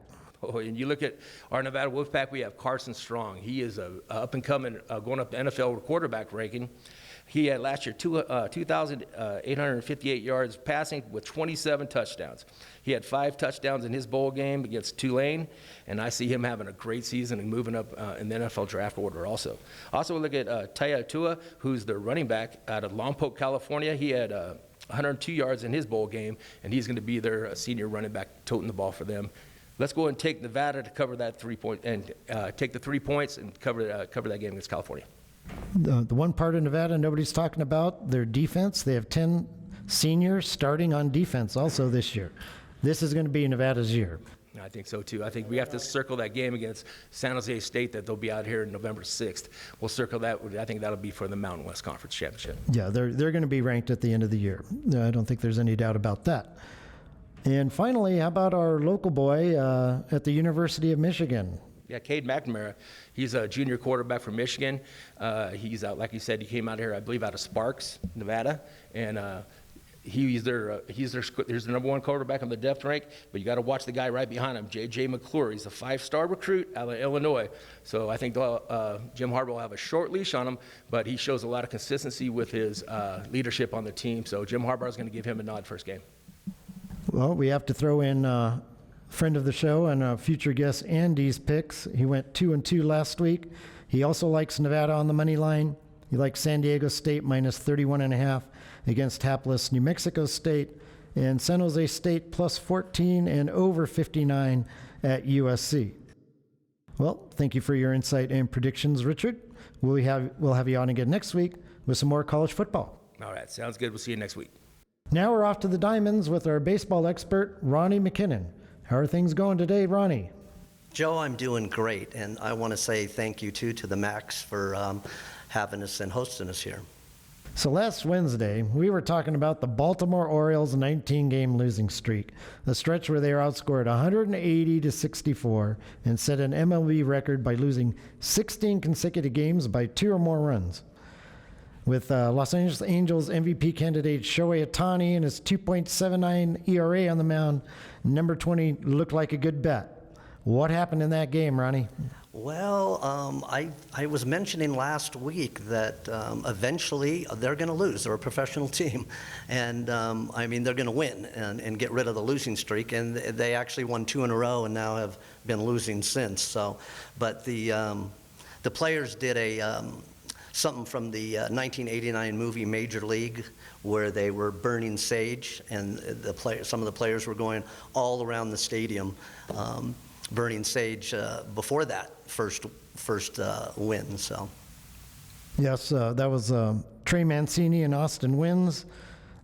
Oh, and you look at our Nevada Wolfpack, we have Carson Strong. He is a up-and-coming, going up the NFL quarterback ranking. He had last year 2,858 yards passing with 27 touchdowns. He had 5 touchdowns in his bowl game against Tulane, and I see him having a great season and moving up in the NFL draft order also. Also, we look at Taya Tua, who's the running back out of Lompoc, California. He had 102 yards in his bowl game, and he's going to be their senior running back toting the ball for them. Let's go and take Nevada to cover that 3 point and take the 3 points and cover that game against California. The one part of Nevada nobody's talking about, their defense. They have 10 seniors starting on defense also this year. This is going to be Nevada's year. I think so, too. I think we have to circle that game against San Jose State that they'll be out here November 6th. We'll circle that. I think that'll be for the Mountain West Conference Championship. Yeah, they're going to be ranked at the end of the year. I don't think there's any doubt about that. And finally, how about our local boy at the University of Michigan? Yeah, Cade McNamara. He's a junior quarterback from Michigan. He's out, like you said, he came out here, I believe, out of Sparks, Nevada, and he's their number 1 quarterback on the depth rank. But you got to watch the guy right behind him, J.J. McClure. He's a 5-star recruit out of Illinois. So I think Jim Harbaugh will have a short leash on him, but he shows a lot of consistency with his leadership on the team. So Jim Harbaugh is going to give him a nod first game. Well, we have to throw in friend of the show and future guest Andy's picks. He went 2-2 last week. He also likes Nevada on the money line. He likes San Diego State minus 31.5 against hapless New Mexico State, and San Jose State plus 14 and over 59 at USC. Well, thank you for your insight and predictions, Richard. We'll have you on again next week with some more college football. All right, sounds good. We'll see you next week. Now we're off to the Diamonds with our baseball expert, Ronnie McKinnon. How are things going today, Ronnie? Joe, I'm doing great, and I want to say thank you, too, to the Max for having us and hosting us here. So last Wednesday, we were talking about the Baltimore Orioles' 19-game losing streak, a stretch where they were outscored 180-64 and set an MLB record by losing 16 consecutive games by 2 or more runs. With Los Angeles Angels MVP candidate Shohei Ohtani and his 2.79 ERA on the mound, number 20 looked like a good bet. What happened in that game, Ronnie? Well, I was mentioning last week that eventually they're going to lose. They're a professional team. And, I mean, they're going to win and get rid of the losing streak. And they actually won 2 in a row and now have been losing since. So, but the players did something from the 1989 movie Major League, where they were burning sage, and some of the players were going all around the stadium burning sage before that first win. So, yes, that was Trey Mancini and Austin Wynns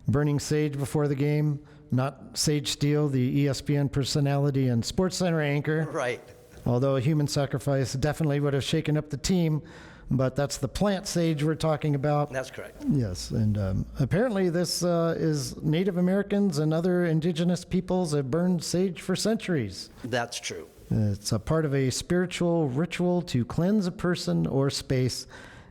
burning sage before the game, not Sage Steele, the ESPN personality and SportsCenter anchor. Right. Although a human sacrifice definitely would have shaken up the team. But that's the plant sage we're talking about. That's correct. Yes, and apparently this is Native Americans and other indigenous peoples have burned sage for centuries. That's true. It's a part of a spiritual ritual to cleanse a person or space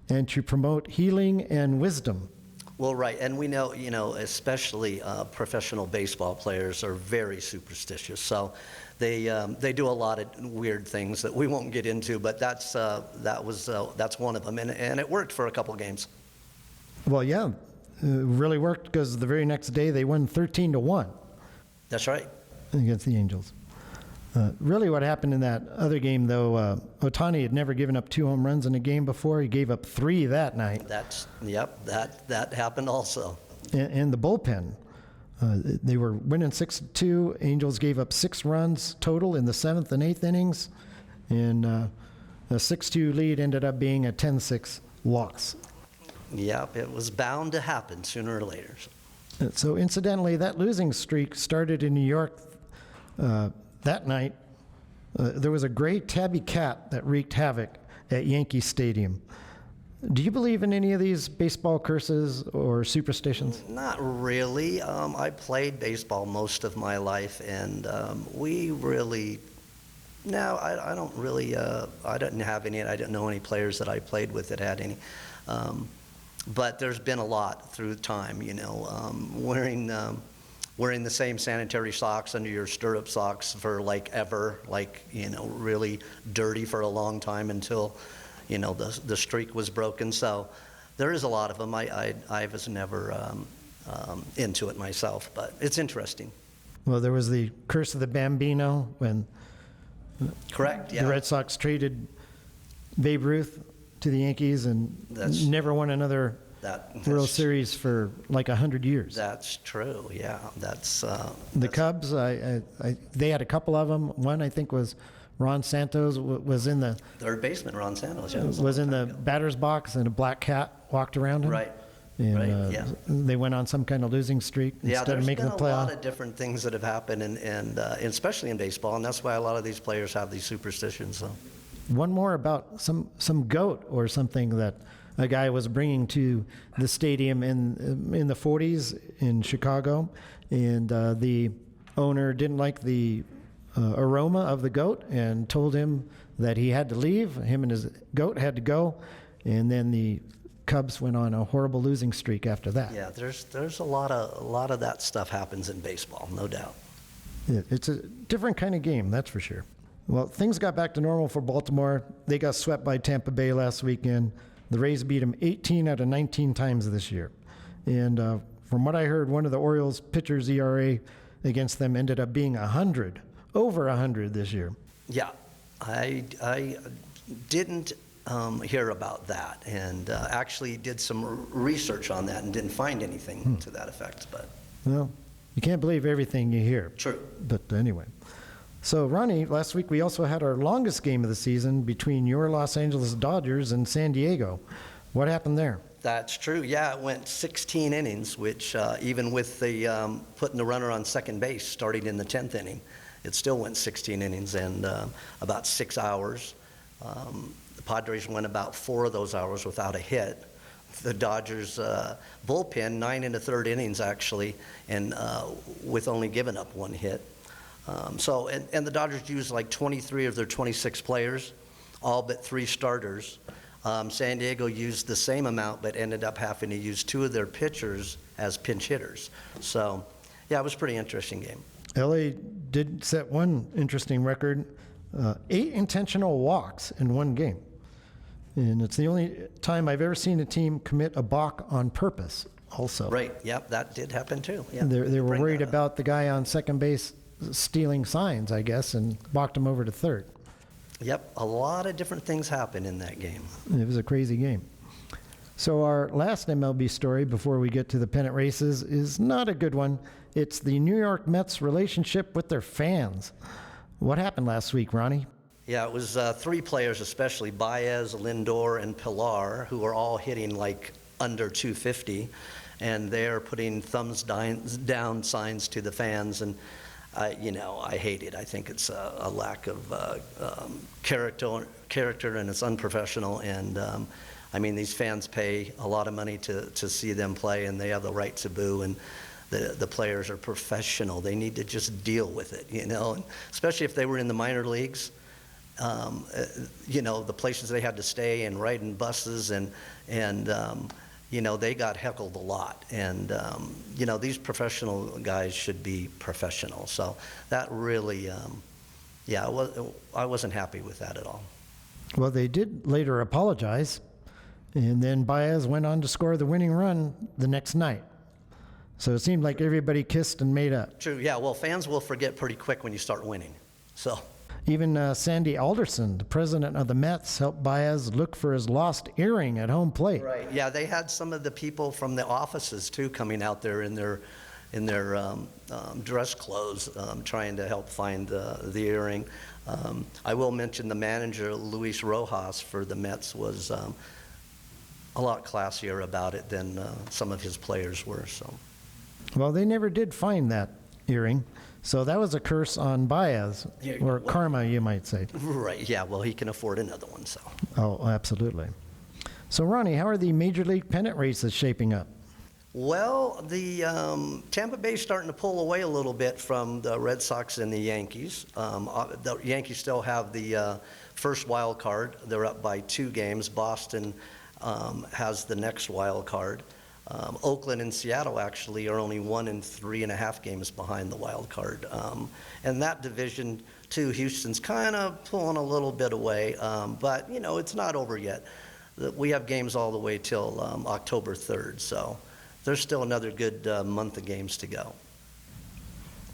and to promote healing and wisdom. Well, right, and we know, especially professional baseball players are very superstitious. So they do a lot of weird things that we won't get into, but that's one of them, and it worked for a couple games. Well, yeah, it really worked because the very next day they won 13-1. That's right. Against the Angels. Really what happened in that other game, though, Ohtani had never given up 2 home runs in a game before. He gave up 3 that night. That happened also. And the bullpen, they were winning 6-2. Angels gave up 6 runs total in the 7th and 8th innings. And a 6-2 lead ended up being a 10-6 loss. Yep, it was bound to happen sooner or later. So incidentally, that losing streak started in New York that night. There was a gray tabby cat that wreaked havoc at Yankee Stadium. Do you believe in any of these baseball curses or superstitions? Not really. I played baseball most of my life, and we really... No, I don't really... I didn't have any. I didn't know any players that I played with that had any. But there's been a lot through time, you know, wearing the same sanitary socks under your stirrup socks for like ever, like, you know, really dirty for a long time until, you know, the streak was broken. So there is a lot of them. I was never into it myself, but it's interesting. Well, there was the curse of the Bambino when Correct, yeah. the Red Sox traded Babe Ruth to the Yankees and never won another World Series for like 100 years. That's true, yeah. The Cubs, they had a couple of them. One, I think, was Ron Santos was in the third baseman. Ron Santos, yeah, was in the batter's box, and a black cat walked around him. Right. And, yeah. They went on some kind of losing streak instead of making the playoff. Yeah, there's been a lot of different things that have happened, and especially in baseball, and that's why a lot of these players have these superstitions. So. One more about some goat or something that a guy was bringing to the stadium in the 40s in Chicago, and the owner didn't like the aroma of the goat and told him that he had to leave. Him and his goat had to go, and then the Cubs went on a horrible losing streak after that. Yeah, there's a lot of that stuff happens in baseball, no doubt. Yeah, it's a different kind of game, that's for sure. Well, things got back to normal for Baltimore. They got swept by Tampa Bay last weekend. The Rays beat them 18 out of 19 times this year. And from what I heard, one of the Orioles' pitchers' ERA against them ended up being 100, over 100 this year. Yeah, I didn't hear about that, and actually did some research on that and didn't find anything to that effect. But well, you can't believe everything you hear. True. But anyway. So, Ronnie, last week we also had our longest game of the season between your Los Angeles Dodgers and San Diego. What happened there? That's true. Yeah, it went 16 innings, which even with the putting the runner on second base starting in the 10th inning, it still went 16 innings and about 6 hours. The Padres went about 4 of those hours without a hit. The Dodgers bullpen, 9 in the 3rd innings actually, and with only giving up 1 hit. And the Dodgers used like 23 of their 26 players, all but 3 starters. San Diego used the same amount, but ended up having to use 2 of their pitchers as pinch hitters. So, yeah, it was a pretty interesting game. LA did set one interesting record, 8 intentional walks in one game. And it's the only time I've ever seen a team commit a balk on purpose also. Right, yep, that did happen too. Yeah, they were worried about the guy on second base stealing signs, I guess, and walked him over to third. Yep, a lot of different things happened in that game. It was a crazy game. So our last MLB story before we get to the pennant races is not a good one. It's the New York Mets' relationship with their fans. What happened last week, Ronnie? Yeah, it was 3 players, especially Baez, Lindor, and Pilar, who are all hitting like under 250, and they're putting thumbs down signs to the fans, and I hate it. I think it's a lack of character, and it's unprofessional. And I mean, these fans pay a lot of money to see them play, and they have the right to boo. And the players are professional. They need to just deal with it, you know. And especially if they were in the minor leagues, the places they had to stay and ride in buses and they got heckled a lot. And, these professional guys should be professional. So that really, I wasn't happy with that at all. Well, they did later apologize, and then Baez went on to score the winning run the next night. So it seemed like everybody kissed and made up. True, yeah. Well, fans will forget pretty quick when you start winning. So. Even Sandy Alderson, the president of the Mets, helped Baez look for his lost earring at home plate. Right. Yeah, they had some of the people from the offices too coming out there in their dress clothes, trying to help find the earring. I will mention the manager, Luis Rojas, for the Mets was a lot classier about it than some of his players were. So. Well, they never did find that earring, so that was a curse on Baez, or karma, you might say. Right. Yeah. Well, he can afford another one. So. Oh, absolutely. So, Ronnie, how are the Major League pennant races shaping up? Well, the Tampa Bay's starting to pull away a little bit from the Red Sox and the Yankees. The Yankees still have the first wild card. They're up by 2 games. Boston has the next wild card. Oakland and Seattle actually are only 1 and 3.5 games behind the wild card. And that division, too, Houston's kind of pulling a little bit away. But, you know, it's not over yet. We have games all the way till October 3rd. So there's still another good month of games to go.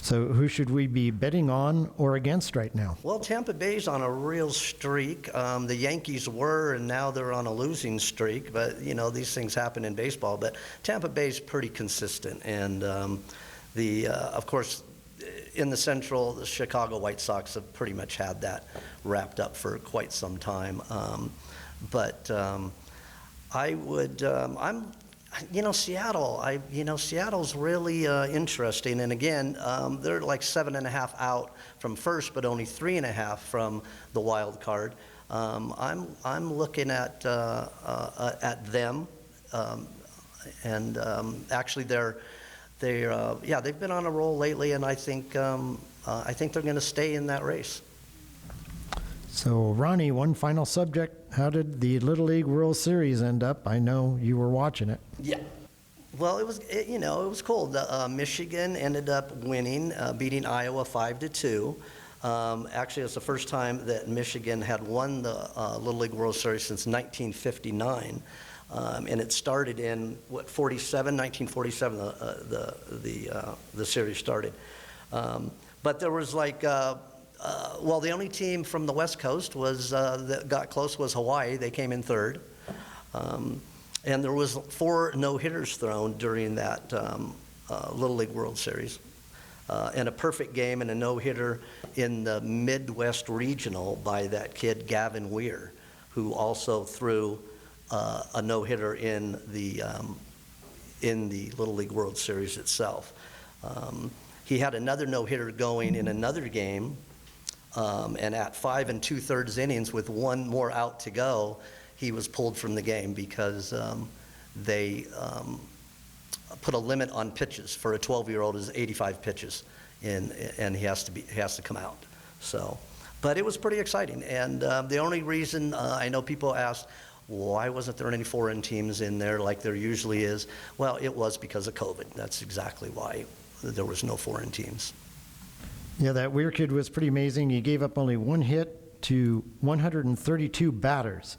So who should we be betting on or against right now? Well, Tampa Bay's on a real streak. The Yankees were, and now they're on a losing streak. But, you know, these things happen in baseball. But Tampa Bay's pretty consistent. And, of course, in the Central, the Chicago White Sox have pretty much had that wrapped up for quite some time. I would, Seattle, Seattle's really interesting. And again, they're like 7.5 out from first, but only 3.5 from the wild card. I'm looking at them, actually they've been on a roll lately, and I think they're going to stay in that race. So, Ronnie, one final subject. How did the Little League World Series end up? I know you were watching it. Yeah. Well, it was cool. Michigan ended up winning, beating Iowa 5-2. Actually, it's the first time that Michigan had won the Little League World Series since 1959. And it started in, 1947, the series started. But there was the only team from the West Coast that got close was Hawaii. They came in third. And there was 4 no-hitters thrown during that Little League World Series. And a perfect game and a no-hitter in the Midwest Regional by that kid Gavin Weir, who also threw a no-hitter in the Little League World Series itself. He had another no-hitter going in another game, and at 5 2/3 innings with 1 more out to go, he was pulled from the game because they put a limit on pitches. For a 12-year-old is 85 pitches, and he has to come out. So, but it was pretty exciting. And the only reason I know people ask, why wasn't there any foreign teams in there like there usually is? Well, it was because of COVID. That's exactly why there was no foreign teams. Yeah, that Weir kid was pretty amazing. He gave up only 1 hit to 132 batters.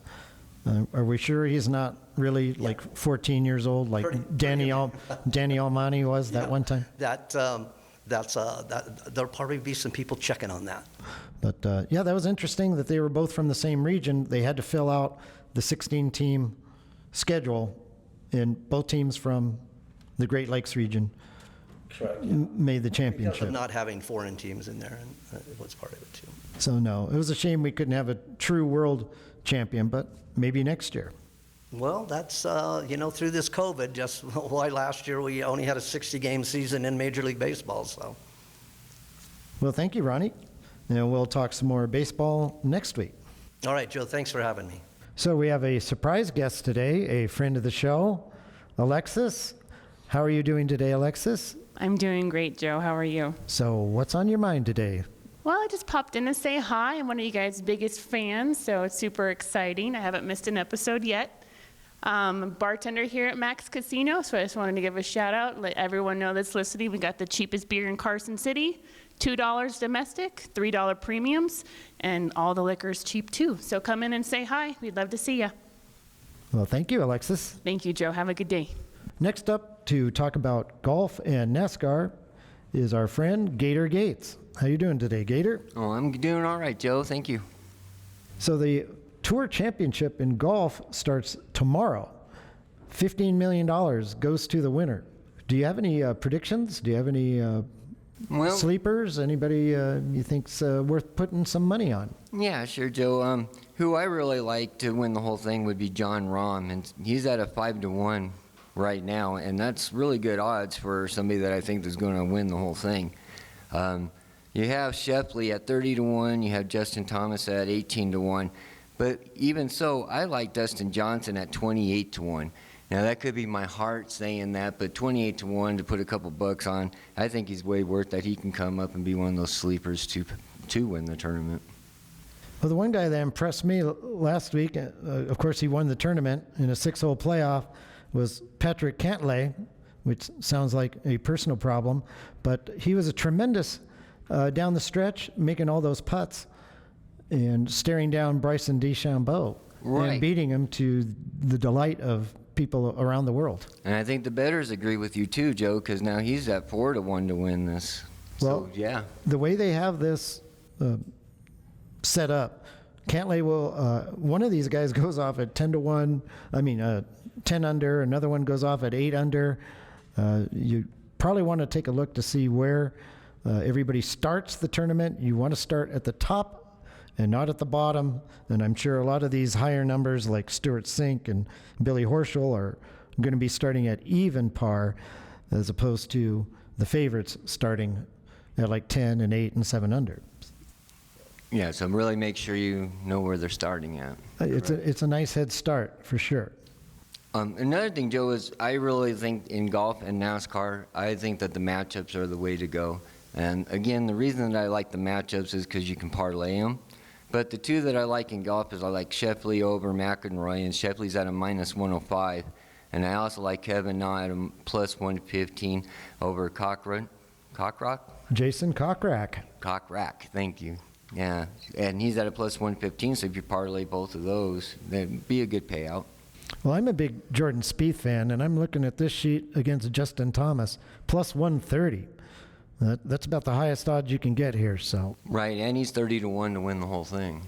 Are we sure he's not really like 14 years old, like Danny Almani was that one time? There'll probably be some people checking on that. But that was interesting that they were both from the same region. They had to fill out the 16-team schedule, and both teams from the Great Lakes region made the championship. Because of not having foreign teams in there, and it was part of it too. So no, it was a shame we couldn't have a true world champion, but maybe next year. Well, that's, through this COVID, just why last year we only had a 60-game season in Major League Baseball, so. Well, thank you, Ronnie. And we'll talk some more baseball next week. All right, Joe, thanks for having me. So we have a surprise guest today, a friend of the show, Alexis. How are you doing today, Alexis? I'm doing great, Joe. How are you? So what's on your mind today? Well, I just popped in to say hi. I'm one of you guys' biggest fans, so it's super exciting. I haven't missed an episode yet. I'm a bartender here at Max Casino, so I just wanted to give a shout out, let everyone know that's listening. We got the cheapest beer in Carson City, $2 domestic, $3 premiums, and all the liquor's cheap too. So come in and say hi. We'd love to see you. Well, thank you, Alexis. Thank you, Joe. Have a good day. Next up to talk about golf and NASCAR is our friend Gator Gates. How you doing today, Gator? Oh, I'm doing all right, Joe. Thank you. So the Tour Championship in golf starts tomorrow. $15 million goes to the winner. Do you have any predictions? Do you have any sleepers? Anybody you think's worth putting some money on? Yeah, sure, Joe. Who I really like to win the whole thing would be John Rahm, and he's at a 5-1 right now, and that's really good odds for somebody that I think is going to win the whole thing. You have Shepley at 30-1. You have Justin Thomas at 18-1. But even so, I like Dustin Johnson at 28-1. Now, that could be my heart saying that, but 28-1 to put a couple bucks on, I think he's way worth that. He can come up and be one of those sleepers to win the tournament. Well, the one guy that impressed me last week, of course, he won the tournament in a 6-hole playoff, was Patrick Cantlay, which sounds like a personal problem, but he was a tremendous down the stretch, making all those putts and staring down Bryson DeChambeau and beating him to the delight of people around the world. And I think the bettors agree with you too, Joe, because now he's at 4-1 to win this. Well, so, yeah. The way they have this set up, Cantlay will, one of these guys goes off at 10-1, 10 under, another one goes off at 8 under. You probably want to take a look to see where everybody starts the tournament. You want to start at the top and not at the bottom. And I'm sure a lot of these higher numbers like Stuart Sink and Billy Horschel are going to be starting at even par as opposed to the favorites starting at like 10 and 8 and 7 under. Yeah, so really make sure you know where they're starting at. It's a nice head start for sure. Another thing, Joe, is I really think in golf and NASCAR, I think that the matchups are the way to go. And again, the reason that I like the matchups is because you can parlay them. But the two that I like in golf is I like Shepley over McIlroy, and Shepley's at a -105. And I also like Kevin Na at a +115 over Cochran. Cockrock? Jason Cockrock. Cockrack, thank you. Yeah, and he's at a +115, so if you parlay both of those, that'd be a good payout. Well, I'm a big Jordan Spieth fan, and I'm looking at this sheet against Justin Thomas, +130. That's about the highest odds you can get here. So right, and he's 30-1 to win the whole thing.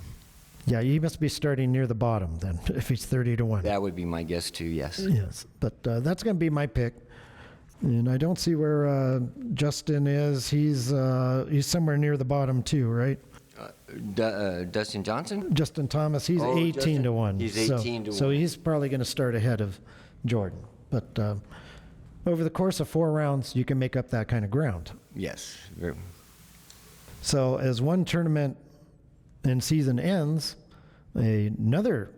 Yeah, you must be starting near the bottom then, if he's 30-1. That would be my guess too. Yes. Yes, but that's going to be my pick, and I don't see where Justin is. He's somewhere near the bottom too, right? Dustin Johnson? Justin Thomas, he's 18-1. He's 18-1. So he's probably going to start ahead of Jordan. But over the course of 4 rounds, you can make up that kind of ground. Yes. So as one tournament and season ends, another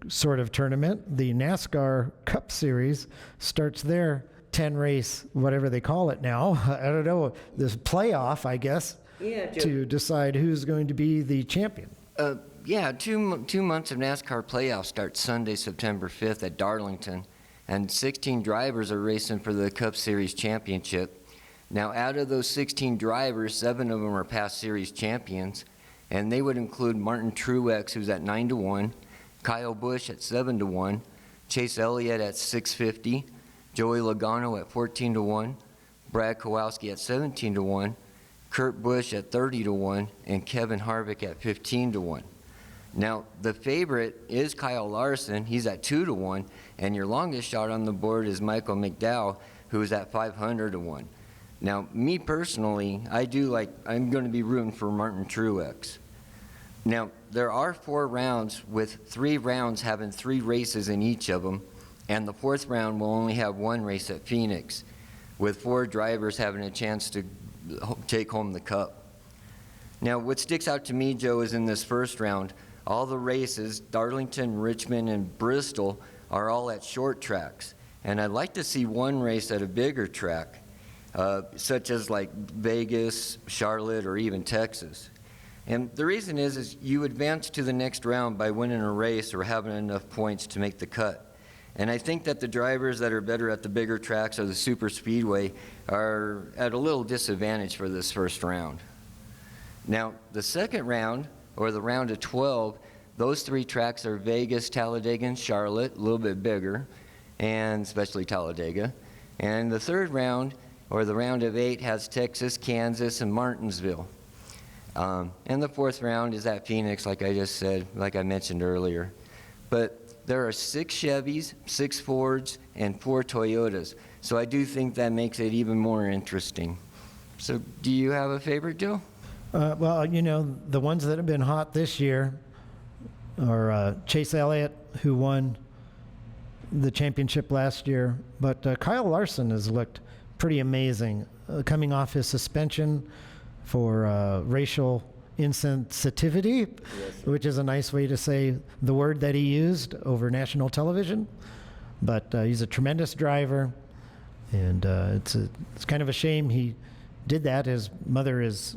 sort of tournament, the NASCAR Cup Series, starts their 10-race, whatever they call it now. I don't know, this playoff, I guess. Yeah, to decide who's going to be the champion. Yeah, 2 months of NASCAR playoffs start Sunday, September 5th at Darlington, and 16 drivers are racing for the Cup Series championship. Now, out of those 16 drivers, 7 of them are past series champions, and they would include Martin Truex, who's at 9-1, Kyle Busch at 7-1, Chase Elliott at 650, Joey Logano at 14-1, Brad Kowalski at 17-1, Kurt Busch at 30-1, and Kevin Harvick at 15-1. Now, the favorite is Kyle Larson. He's at 2-1, and your longest shot on the board is Michael McDowell, who's at 500-1. Now, me personally, I'm going to be rooting for Martin Truex. Now, there are 4 rounds with 3 rounds having 3 races in each of them, and the 4th round will only have 1 race at Phoenix, with 4 drivers having a chance to take home the cup. Now, what sticks out to me, Joe, is in this first round, all the races, Darlington, Richmond, and Bristol, are all at short tracks. And I'd like to see 1 race at a bigger track, such as like Vegas, Charlotte, or even Texas. And the reason is you advance to the next round by winning a race or having enough points to make the cut. And I think that the drivers that are better at the bigger tracks or the super speedway are at a little disadvantage for this first round. Now, the second round, or the round of 12, those 3 tracks are Vegas, Talladega, and Charlotte, a little bit bigger, and especially Talladega. And the third round or the round of 8 has Texas, Kansas, and Martinsville. And the 4th round is at Phoenix, like I just said, like I mentioned earlier. But there are 6 Chevys, 6 Fords, and 4 Toyotas. So I do think that makes it even more interesting. So do you have a favorite, Joe? Well, you know, the ones that have been hot this year are Chase Elliott, who won the championship last year. But Kyle Larson has looked pretty amazing, coming off his suspension for racial insensitivity, which is a nice way to say the word that he used over national television. But he's a tremendous driver, and it's kind of a shame he did that. His mother is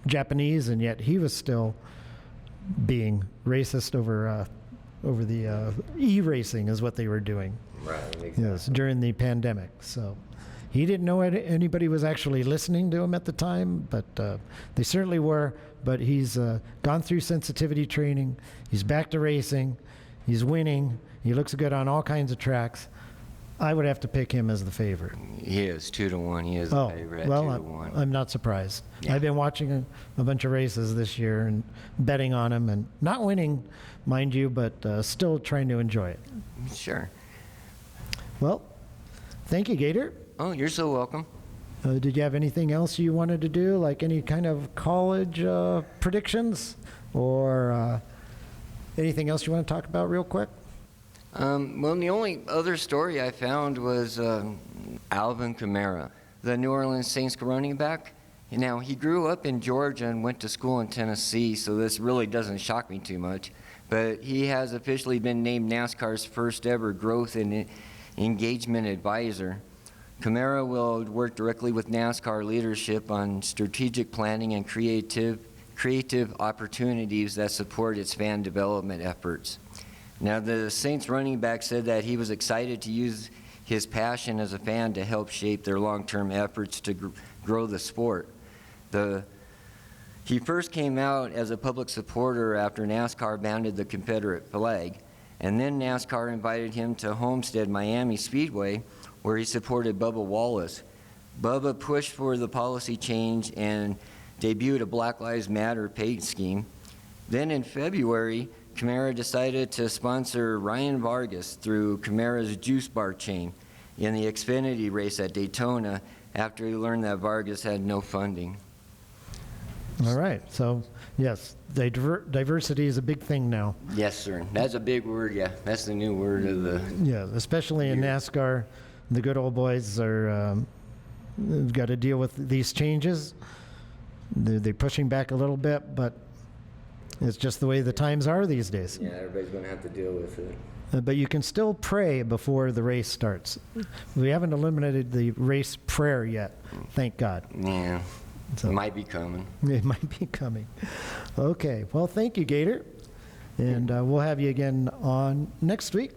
Japanese, and yet he was still being racist over the e-racing is what they were doing. Right, exactly. Yes, during the pandemic. So he didn't know anybody was actually listening to him at the time, but they certainly were. But he's gone through sensitivity training. He's back to racing. He's winning. He looks good on all kinds of tracks. I would have to pick him as the favorite. He is 2-1. He is the favorite at 2-1. I'm not surprised. Yeah. I've been watching a bunch of races this year and betting on him, and not winning, mind you, but still trying to enjoy it. Sure. Well, thank you, Gator. Oh, you're so welcome. Did you have anything else you wanted to do, like any kind of college predictions or anything else you want to talk about real quick? Well, the only other story I found was Alvin Kamara, the New Orleans Saints running back. Now, he grew up in Georgia and went to school in Tennessee, so this really doesn't shock me too much. But he has officially been named NASCAR's first ever growth and engagement advisor. Kamara will work directly with NASCAR leadership on strategic planning and creative opportunities that support its fan development efforts. Now, the Saints running back said that he was excited to use his passion as a fan to help shape their long-term efforts to grow the sport. He first came out as a public supporter after NASCAR banned the Confederate flag, and then NASCAR invited him to Homestead Miami Speedway, where he supported Bubba Wallace. Bubba pushed for the policy change and debuted a Black Lives Matter paid scheme. Then in February, Kamara decided to sponsor Ryan Vargas through Kamara's juice bar chain in the Xfinity race at Daytona after he learned that Vargas had no funding. All right. So, yes, diversity is a big thing now. Yes, sir. That's a big word, yeah. That's the new word of the... Yeah, especially in NASCAR. The good old boys are got to deal with these changes. They're pushing back a little bit, but it's just the way the times are these days. Yeah, everybody's going to have to deal with it. But you can still pray before the race starts. We haven't eliminated the race prayer yet, thank God. Yeah, So, it might be coming. It might be coming. Okay, well, thank you, Gator. And we'll have you again on next week.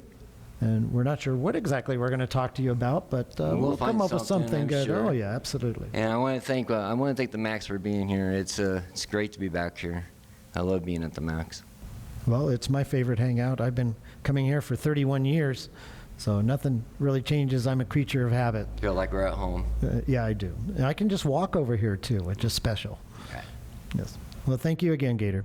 And we're not sure what exactly we're going to talk to you about, but we'll come up with something I'm good. sure. Oh, yeah, absolutely. And I want to thank the Max for being here. It's great to be back here. I love being at the Max. Well, it's my favorite hangout. I've been coming here for 31 years, so nothing really changes. I'm a creature of habit. Feel like we're at home. Yeah, I do. And I can just walk over here, too, which is special. Okay. Yes. Well, thank you again, Gator.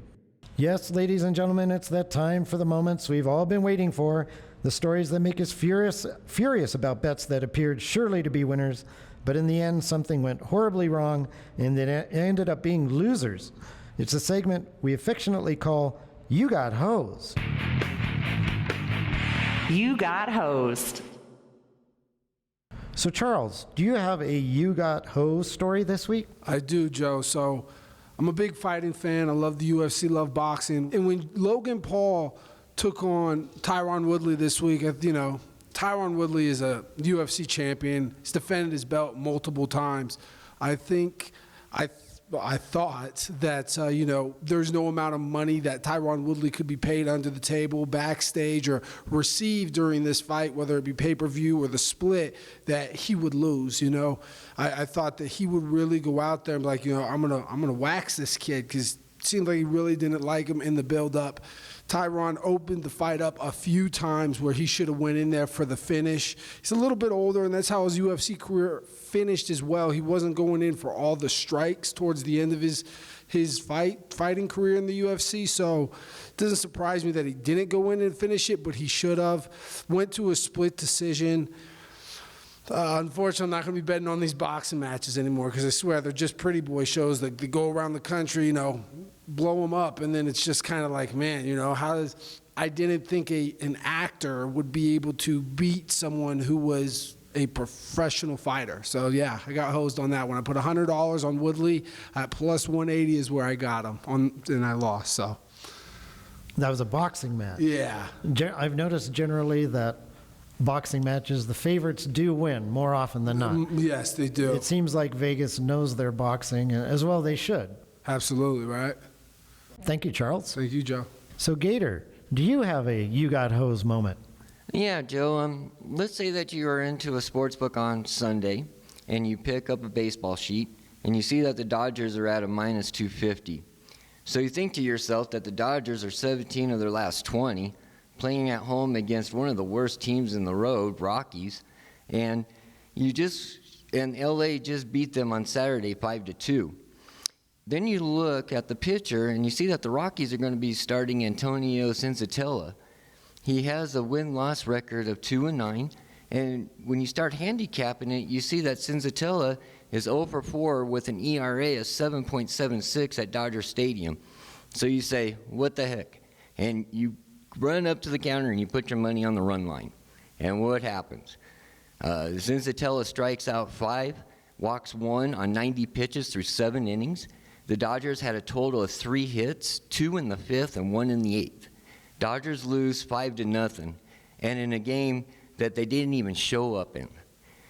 Yes, ladies and gentlemen, it's that time for the moments we've all been waiting for. The stories that make us furious about bets that appeared surely to be winners, but in the end, something went horribly wrong, and then ended up being losers. It's a segment we affectionately call You Got Hosed. You got hosed. So, Charles, do you have a You Got Hosed story this week? I do, Joe. So I'm a big fighting fan. I love the UFC, love boxing. And when Logan Paul took on Tyron Woodley this week, Tyron Woodley is a UFC champion. He's defended his belt multiple times. I thought that, there's no amount of money that Tyron Woodley could be paid under the table, backstage, or receive during this fight, whether it be pay-per-view or the split, that he would lose, I thought that he would really go out there and be like, I'm gonna wax this kid, because it seemed like he really didn't like him in the build-up Tyron opened the fight up a few times where he should have went in there for the finish. He's a little bit older, and that's how his UFC career finished as well. He wasn't going in for all the strikes towards the end of his fighting career in the UFC, so it doesn't surprise me that he didn't go in and finish it, but he should have. Went to a split decision. Unfortunately, I'm not going to be betting on these boxing matches anymore because I swear they're just pretty boy shows that they go around the country, blow them up, and then it's just kind of like, man, I didn't think an actor would be able to beat someone who was a professional fighter. So, yeah, I got hosed on that one. I put $100 on Woodley at plus 180 is where I got him, and I lost, so. That was a boxing match. Yeah. I've noticed generally that boxing matches, the favorites do win more often than not. Yes, they do. It seems like Vegas knows their boxing, and as well they should. Absolutely, right? Thank you, Charles. Thank you, Joe. So, Gator, do you have a you got hosed moment? Yeah, Joe, let's say that you are into a sports book on Sunday and you pick up a baseball sheet and you see that the Dodgers are at a minus 250. So you think to yourself that the Dodgers are 17 of their last 20, playing at home against one of the worst teams in the road, Rockies, and LA just beat them on Saturday 5-2. Then you look at the pitcher and you see that the Rockies are going to be starting Antonio Senzatella. He has a win-loss record of 2-9, and when you start handicapping it, you see that Senzatella is 0-4 with an ERA of 7.76 at Dodger Stadium. So you say, what the heck? And you run up to the counter and you put your money on the run line. And what happens? Senzatella strikes out 5, walks 1 on 90 pitches through 7 innings. The Dodgers had a total of 3 hits, 2 in the 5th and 1 in the 8th. Dodgers lose 5-0, and in a game that they didn't even show up in.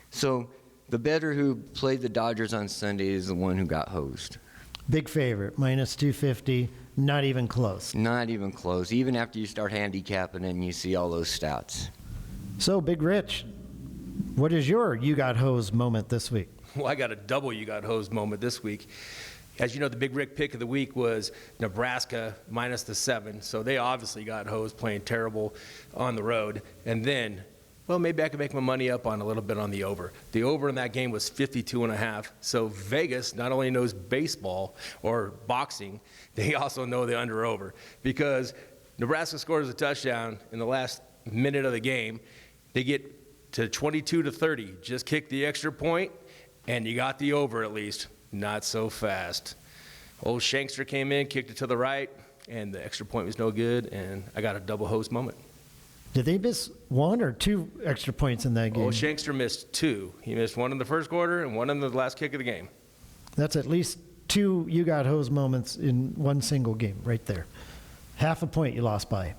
So the bettor who played the Dodgers on Sunday is the one who got hosed. Big favorite, minus 250, not even close. Not even close, even after you start handicapping and you see all those stats. So, Big Rich, what is your you got hosed moment this week? Well, I got a double you got hosed moment this week. As you know, the Big Rick pick of the week was Nebraska minus the 7, so they obviously got hosed playing terrible on the road. And then, well, maybe I could make my money up on a little bit on the over. The over in that game was 52.5. So Vegas not only knows baseball or boxing, they also know the under-over because Nebraska scores a touchdown in the last minute of the game. They get to 22-30, just kick the extra point, and you got the over at least. Not so fast. Old Shankster came in, kicked it to the right, and the extra point was no good, and I got a double host moment. Did they miss 1 or 2 extra points in that game? Old Shankster missed 2. He missed 1 in the first quarter and 1 in the last kick of the game. That's at least 2 you got hosed moments in one single game right there. Half a point you lost by.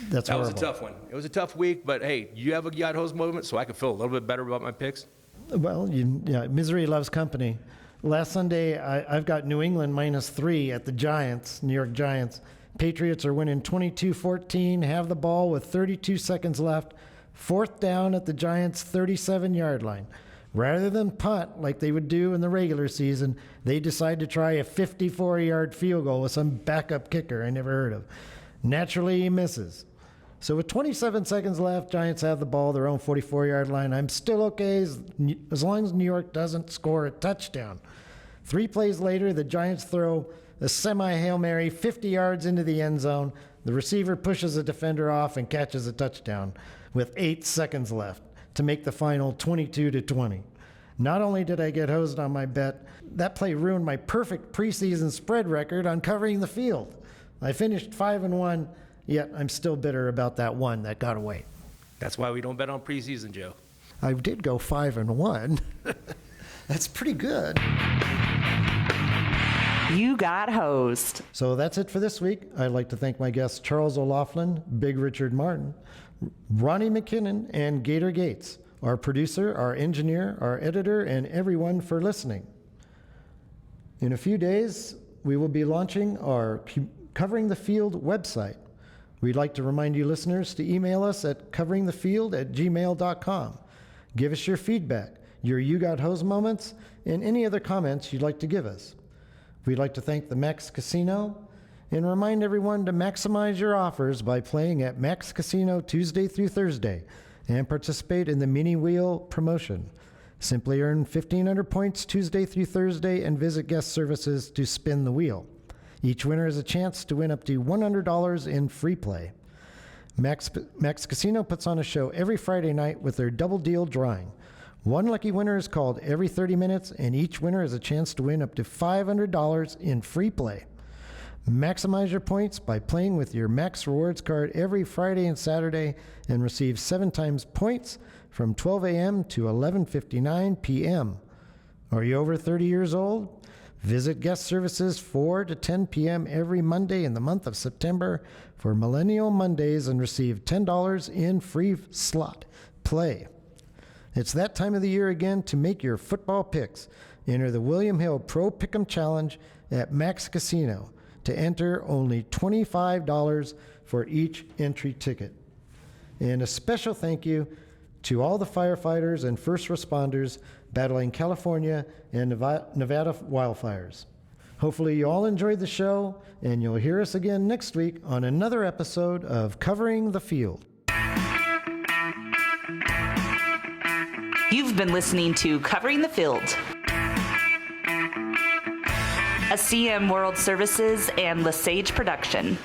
That's horrible. That was a tough one. It was a tough week, but hey, you have a you got hosed moment so I can feel a little bit better about my picks? Well, misery loves company. Last Sunday, I've got New England minus 3 at the Giants, New York Giants. Patriots are winning 22-14, have the ball with 32 seconds left. 4th down at the Giants' 37-yard line. Rather than punt like they would do in the regular season, they decide to try a 54-yard field goal with some backup kicker I never heard of. Naturally, he misses. So with 27 seconds left, Giants have the ball, their own 44-yard line. I'm still okay as long as New York doesn't score a touchdown. 3 plays later, the Giants throw a semi-Hail Mary 50 yards into the end zone. The receiver pushes a defender off and catches a touchdown with 8 seconds left to make the final 22-20. Not only did I get hosed on my bet, that play ruined my perfect preseason spread record on covering the field. I finished 5-1. Yet I'm still bitter about that one that got away. That's why we don't bet on preseason, Joe. I did go 5-1. That's pretty good. You got hosed. So that's it for this week. I'd like to thank my guests Charles O'Loughlin, Big Richard Martin, Ronnie McKinnon, and Gator Gates, our producer, our engineer, our editor, and everyone for listening. In a few days, we will be launching our Covering the Field website. We'd like to remind you listeners to email us at coveringthefield@gmail.com. Give us your feedback, your You Got Hosed moments, and any other comments you'd like to give us. We'd like to thank the Max Casino and remind everyone to maximize your offers by playing at Max Casino Tuesday through Thursday and participate in the mini wheel promotion. Simply earn 1,500 points Tuesday through Thursday and visit guest services to spin the wheel. Each winner has a chance to win up to $100 in free play. Max Casino puts on a show every Friday night with their double deal drawing. One lucky winner is called every 30 minutes, and each winner has a chance to win up to $500 in free play. Maximize your points by playing with your Max Rewards card every Friday and Saturday and receive 7 times points from 12 a.m. to 11:59 p.m. Are you over 30 years old? Visit guest services 4 to 10 p.m. every Monday in the month of September for Millennial Mondays and receive $10 in free slot play. It's that time of the year again to make your football picks. Enter the William Hill Pro Pick'em Challenge at Max Casino. To enter, only $25 for each entry ticket. And a special thank you to all the firefighters and first responders battling California and Nevada wildfires. Hopefully you all enjoyed the show, and you'll hear us again next week on another episode of Covering the Field. You've been listening to Covering the Field, a CM World Services and LaSage production.